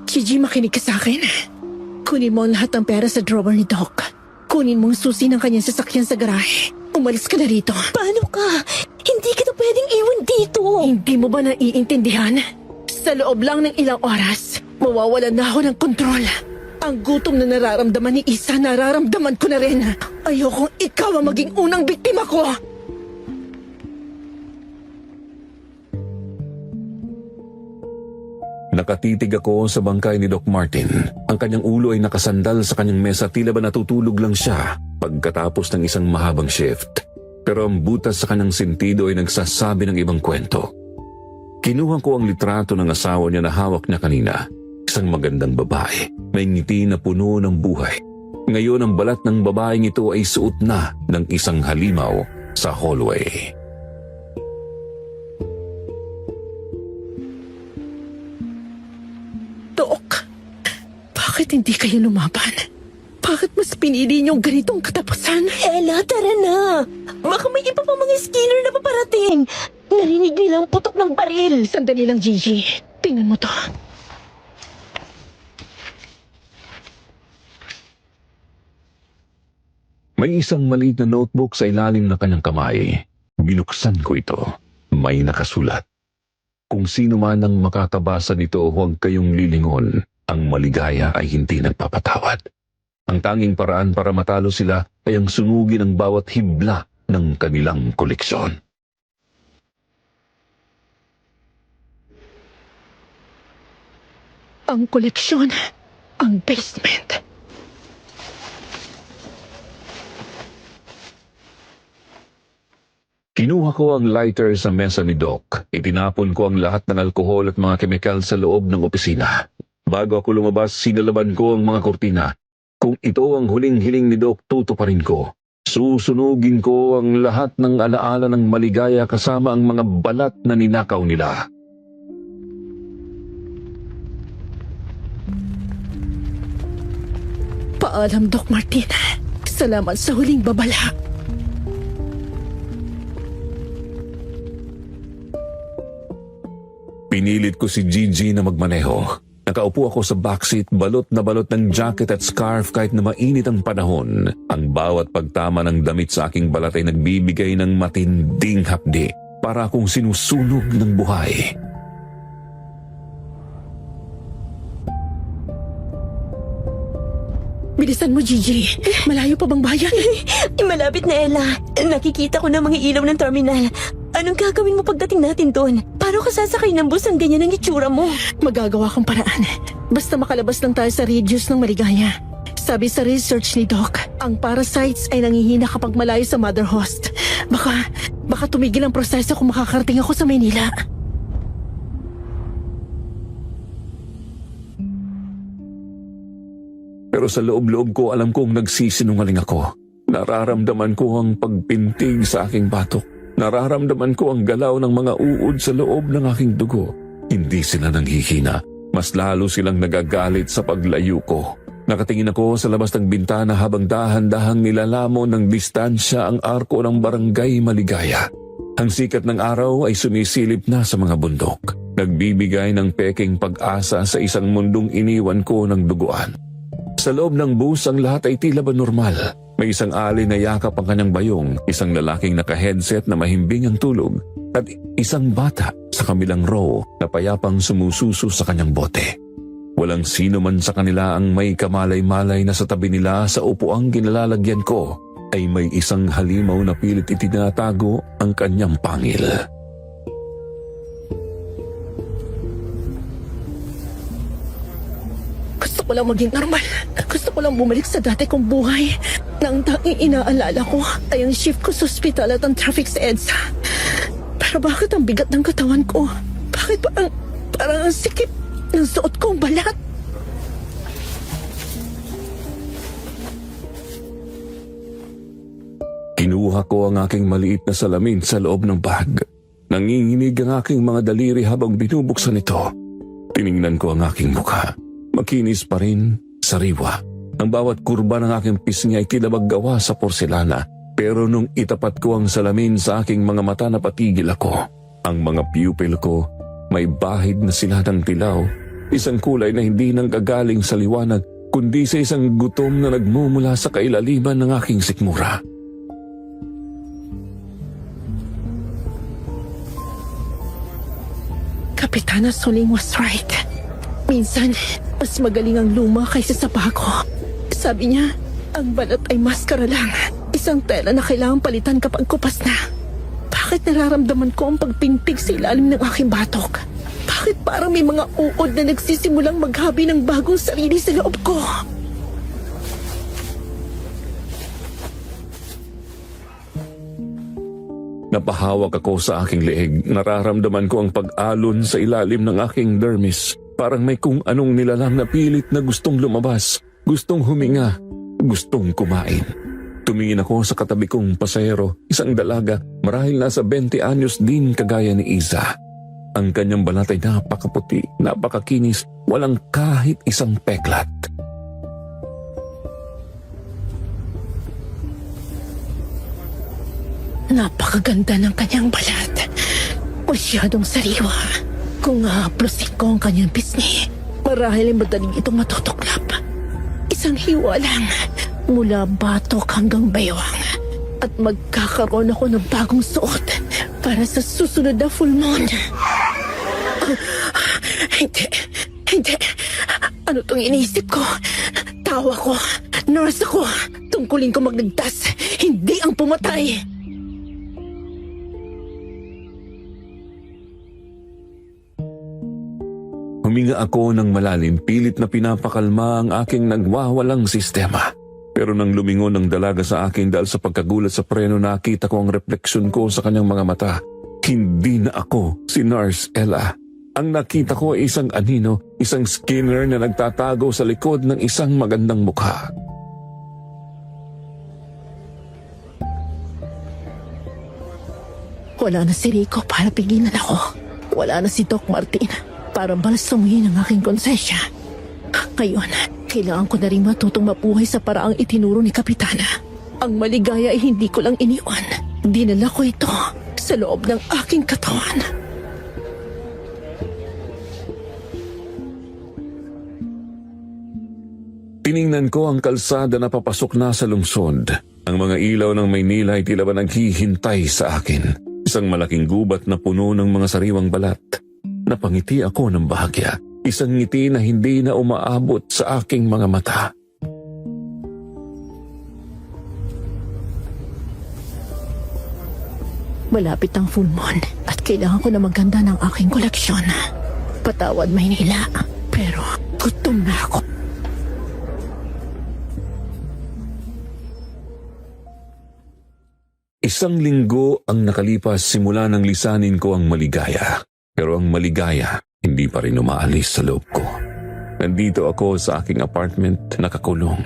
Gigi, makinig ka sa akin. Kunin mo ang lahat ng pera sa drawer ni Doc. Kunin mo ang susi ng kanyang sasakyan sa garahe. Umalis ka na rito. Paano ka? Hindi kita pwedeng iwan dito. Hindi mo ba naiintindihan? Sa loob lang ng ilang oras, mawawalan na ako ng kontrol. Ang gutom na nararamdaman ni Isa, nararamdaman ko na rin. Ayokong ikaw ang maging unang biktima ko. Nakatitig ako sa bangkay ni Doc Martin. Ang kanyang ulo ay nakasandal sa kanyang mesa, tila ba natutulog lang siya pagkatapos ng isang mahabang shift. Pero ang butas sa kanyang sentido ay nagsasabi ng ibang kwento. Kinuha ko ang litrato ng asawa niya na hawak niya kanina. Isang magandang babae, may ngiti na puno ng buhay. Ngayon ang balat ng babaeng ito ay suot na ng isang halimaw sa hallway. Doc, bakit hindi kayo lumaban? Bakit mas pinili niyong ganitong katapusan? Ella, tara na. Baka may iba pa mga skinner na paparating. Narinig nilang putok ng baril. Sandali lang, Gigi. Tingnan mo to. May isang maliit na notebook sa ilalim ng kanyang kamay. Binuksan ko ito. May nakasulat. Kung sino man ang makakabasa nito, huwag kayong lilingon. Ang maligaya ay hindi nagpapatawad. Ang tanging paraan para matalo sila ay ang sunugin ang bawat hibla ng kanilang koleksyon. Ang koleksyon, ang basement. Kinuha ko ang lighter sa mesa ni Doc. Itinapon ko ang lahat ng alkohol at mga kemikal sa loob ng opisina. Bago ako lumabas, sinalaban ko ang mga kurtina. Kung ito ang huling-hiling ni Doc, tutuparin ko. Susunugin ko ang lahat ng alaala ng maligaya kasama ang mga balat na ninakaw nila. Paalam, Doc Martin. Salamat sa huling babala. Pinilit ko si Gigi na magmaneho. Nakaupo ako sa backseat, balot na balot ng jacket at scarf kahit na mainit ang panahon. Ang bawat pagtama ng damit sa aking balat ay nagbibigay ng matinding hapdi para akong sinusunog ng buhay. Bilisan mo, Gigi. Malayo pa bang bayan? Malapit na, Ella. Nakikita ko na mga ilaw ng terminal. Anong gagawin mo pagdating natin doon? Paano ka sasakay ng bus ang ganyan ang itsura mo? Magagawa kong paraan. Basta makalabas lang tayo sa radius ng maligaya. Sabi sa research ni Doc, ang parasites ay nangihina kapag malayo sa mother host. Baka tumigil ang proseso kung makakarating ako sa Maynila. Pero sa loob-loob ko alam kong nagsisinungaling ako. Nararamdaman ko ang pagpintig sa aking batok. Nararamdaman ko ang galaw ng mga uod sa loob ng aking dugo. Hindi sila nanghihina. Mas lalo silang nagagalit sa paglayo ko. Nakatingin ako sa labas ng bintana habang dahan-dahang nilalamon ng distansya ang arko ng barangay Maligaya. Ang sikat ng araw ay sumisilip na sa mga bundok. Nagbibigay ng peking pag-asa sa isang mundong iniwan ko ng duguan. Sa loob ng bus, ang lahat ay tila ba normal. May isang alay na yakap ang kanyang bayong, isang lalaking naka-headset na mahimbing ang tulog, at isang bata sa kamilang row na payapang sumususo sa kanyang bote. Walang sino man sa kanila ang may kamalay-malay na sa tabi nila sa upuang ginalalagyan ko ay may isang halimaw na pilit itinatago ang kanyang pangil. Gusto ko lang maging normal. Gusto ko lang bumalik sa dati kong buhay. Na ang tanging inaalala ko ay ang shift ko sa ospital at ang traffic sa EDSA. Pero bakit ang bigat ng katawan ko? Bakit parang ang sikip ng suot kong balat? Kinuha ko ang aking maliit na salamin sa loob ng bag. Nanginginig ang aking mga daliri habang binubuksan ito. Tiningnan ko ang aking mukha. Makinis pa rin, sariwa. Ang bawat kurba ng aking pisngi ay tinabag gawa sa porselana. Pero nung itapat ko ang salamin sa aking mga mata, napatigil ako. Ang mga pupil ko may bahid na sila ng tilaw. Isang kulay na hindi nang gagaling sa liwanag, kundi sa isang gutom na nagmumula sa kailaliman ng aking sikmura. Kapitana Soling was right. Minsan, mas magaling ang luma kaysa sa bago. Sabi niya, ang balat ay maskara lang. Isang tela na kailangang palitan kapag kupas na. Bakit nararamdaman ko ang pagpintig sa ilalim ng aking batok? Bakit parang may mga uod na nagsisimulang maghabi ng bagong sarili sa loob ko? Napahawak ako sa aking leeg. Nararamdaman ko ang pag-alon sa ilalim ng aking dermis. Parang may kung anong nilalang na pilit na gustong lumabas, gustong huminga, gustong kumain. Tumingin ako sa katabi kong pasahero, isang dalaga, marahil nasa 20 anyos din kagaya ni Iza. Ang kanyang balat ay napakaputi, napakakinis, walang kahit isang peklat. Napakaganda ng kanyang balat. Masyadong sariwa. Kung haplosin ko ang kanyang pisngi, marahil ay madaling itong matutuklap. Isang hiwa lang, mula batok hanggang baywang. At magkakaroon ako ng bagong suot para sa susunod na full moon. Hindi. Ano tong iniisip ko? Tawa ko, nurse ako. Tungkulin ko magligtas, hindi ang pumatay. Huminga ako ng malalim, pilit na pinapakalma ang aking nagwawalang sistema. Pero nang lumingon ang dalaga sa akin dahil sa pagkagulat sa preno, nakita ko ang refleksyon ko sa kanyang mga mata. Hindi na ako si Nurse Ella. Ang nakita ko ay isang anino, isang Skinner na nagtatago sa likod ng isang magandang mukha. Wala na si Rico para pigilan ako. Wala na si Doc Martin para balsamuhin ang aking konsensya. Ngayon, kailangan ko na rin matutong mabuhay sa paraang itinuro ni Kapitana. Ang maligaya ay hindi ko lang iniwan. Dinala ko ito sa loob ng aking katawan. Tiningnan ko ang kalsada na papasok na sa lungsod. Ang mga ilaw ng Maynila ay tila ba naghihintay sa akin. Isang malaking gubat na puno ng mga sariwang balat. Napangiti ako ng bahagya. Isang ngiti na hindi na umaabot sa aking mga mata. Malapit ang full moon at kailangan ko na maganda ng aking koleksyon. Patawad Maynila, pero gutom na ako. Isang linggo ang nakalipas simula nang lisanin ko ang maligaya. Pero ang maligaya hindi pa rin umaalis sa loob ko. Nandito ako sa aking apartment, nakakulong.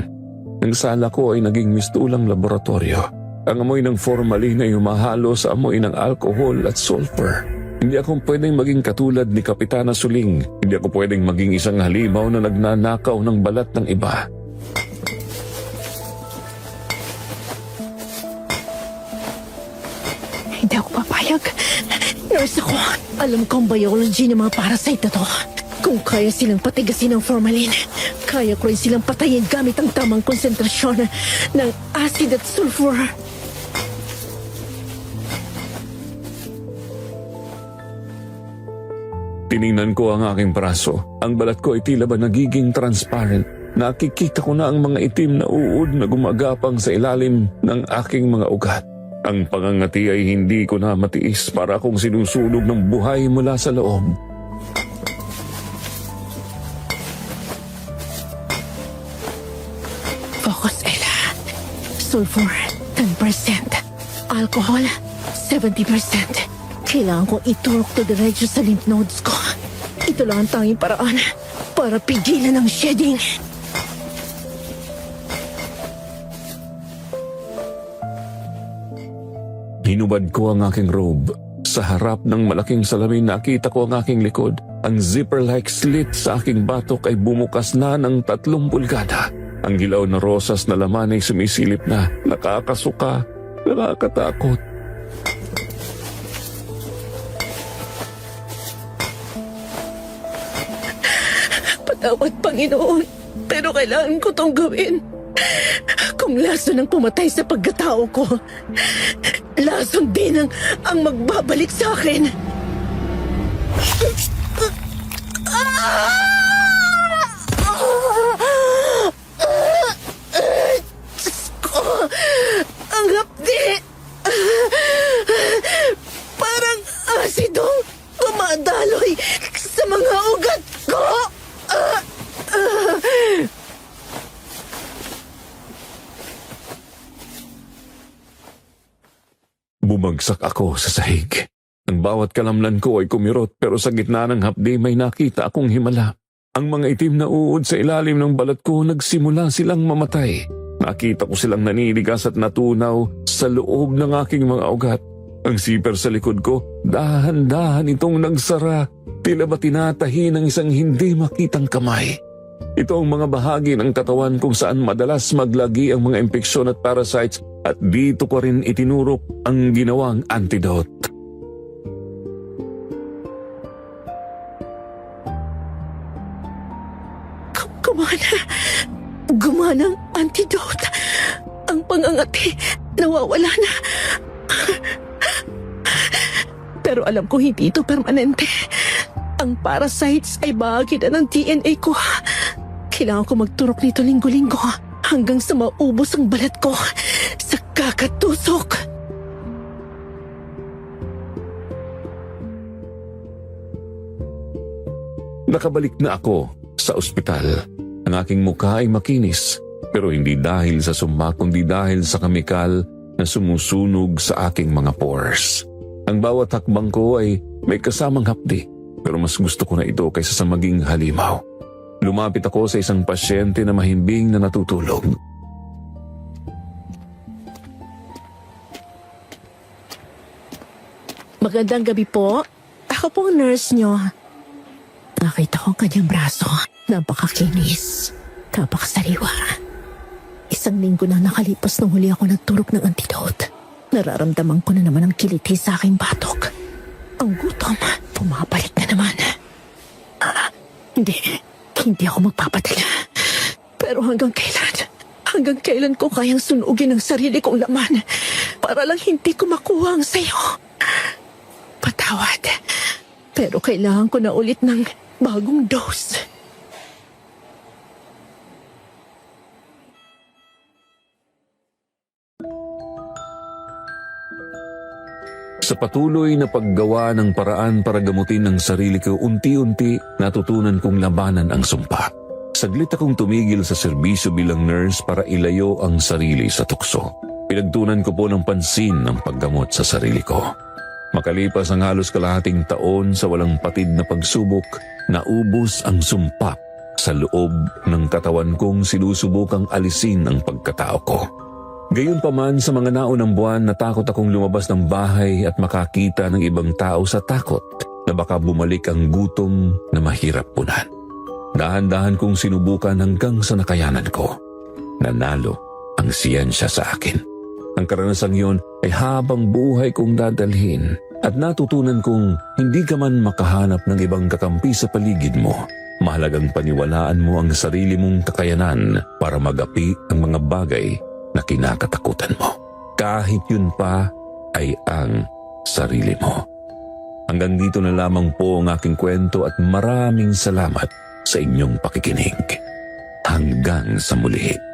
Ang sala ko ay naging mistulang laboratorio. Ang amoy ng formalin ay humahalo sa amoy ng alcohol at sulfur. Hindi ako pwedeng maging katulad ni Kapitana Suling. Hindi ako pwedeng maging isang halimaw na nagnanakaw ng balat ng iba. Hindi ako papayag. Nurse ako. Alam ko ang biology ng mga parasite na to. Kung kaya silang patigasin ng formalin, kaya ko rin silang patayin gamit ang tamang konsentrasyon ng acid at sulfur. Tiningnan ko ang aking braso. Ang balat ko ay tila ba nagiging transparent. Nakikita ko na ang mga itim na uod na gumagapang sa ilalim ng aking mga ugat. Ang pangangati ay hindi ko na matiis, para akong sinusunog ng buhay mula sa loob. Focus, Ella. Sulfur, 10%. Alcohol, 70%. Kailangan kong iturok to diretso sa lymph nodes ko. Ito lang ang tanging paraan para pigilan ang shedding. Hinubad ko ang aking robe. Sa harap ng malaking salamin, nakita ko ang aking likod. Ang zipper-like slit sa aking batok ay bumukas na ng 3 pulgada. Ang hilaw na rosas na laman ay sumisilip na. Nakakasuka, nakakatakot. Patawad, Panginoon. Pero kailangan ko tong gawin. Kung lason ang pumatay sa pagkatao ko, lason din ang magbabalik sa akin. Ang hapdi! Parang asidong dumadaloy sa mga ugat ko! Bumagsak ako sa sahig. Ang bawat kalamnan ko ay kumirot, pero sa gitna ng hapdi may nakita akong himala. Ang mga itim na uod sa ilalim ng balat ko, nagsimula silang mamatay. Nakita ko silang naninigas at natunaw sa loob ng aking mga ugat. Ang zipper sa likod ko, dahan-dahan itong nagsara. Tila ba tinatahi ng isang hindi makitang kamay. Ito ang mga bahagi ng katawan kung saan madalas maglagi ang mga impeksyon at parasites, at dito ko rin itinurok ang ginawang antidote. Gumana ang antidote. Ang pangangati, nawawala na. Pero alam ko hindi ito permanente. Ang parasites ay bahagi na ng DNA ko. Kailangan ko magturok nito linggo-linggo hanggang sa maubos ang balat ko sa kakatusok. Nakabalik na ako sa ospital. Ang aking mukha ay makinis, pero hindi dahil sa summa kundi dahil sa kemikal na sumusunog sa aking mga pores. Ang bawat hakbang ko ay may kasamang hapdi, pero mas gusto ko na ito kaysa sa maging halimaw. Lumapit ako sa isang pasyente na mahimbing na natutulog. Magandang gabi po. Ako po ang nurse nyo. Nakita ko ang kanyang braso. Napakakinis. Napakasariwa. 1 linggo na nakalipas nung huli ako nagturok ng antidote. Nararamdaman ko na naman ang kiliti sa aking batok. Ang gutom, pumapalik na naman. Hindi ako magpapadala. Pero hanggang kailan ko kayang sunugin ang sarili kong laman para lang hindi ko makuha ang sayo? Patawad. Pero kailangan ko na ulit ng bagong dose. Sa patuloy na paggawa ng paraan para gamutin ang sarili ko, unti-unti natutunan kong labanan ang sumpa. Saglit akong tumigil sa serbisyo bilang nurse para ilayo ang sarili sa tukso. Pinagtunan ko po ng pansin ang paggamot sa sarili ko. Makalipas ang halos kalahating taon sa walang patid na pagsubok, naubos ang sumpa sa loob ng katawan kong sinusubukang alisin ang pagkatao ko. Gayunpaman, sa mga naunang buwan, natakot akong lumabas ng bahay at makakita ng ibang tao sa takot na baka bumalik ang gutom na mahirap punan. Dahan-dahan kong sinubukan hanggang sa nakayanan ko. Nanalo ang siyensya sa akin. Ang karanasang yun ay habang buhay kong dadalhin, at natutunan kong hindi ka man makahanap ng ibang kakampi sa paligid mo. Mahalagang paniwalaan mo ang sarili mong kakayanan para magapi ang mga bagay na kinakatakutan mo. Kahit yun pa ay ang sarili mo. Hanggang dito na lamang po ang aking kwento at maraming salamat sa inyong pakikinig. Hanggang sa muli.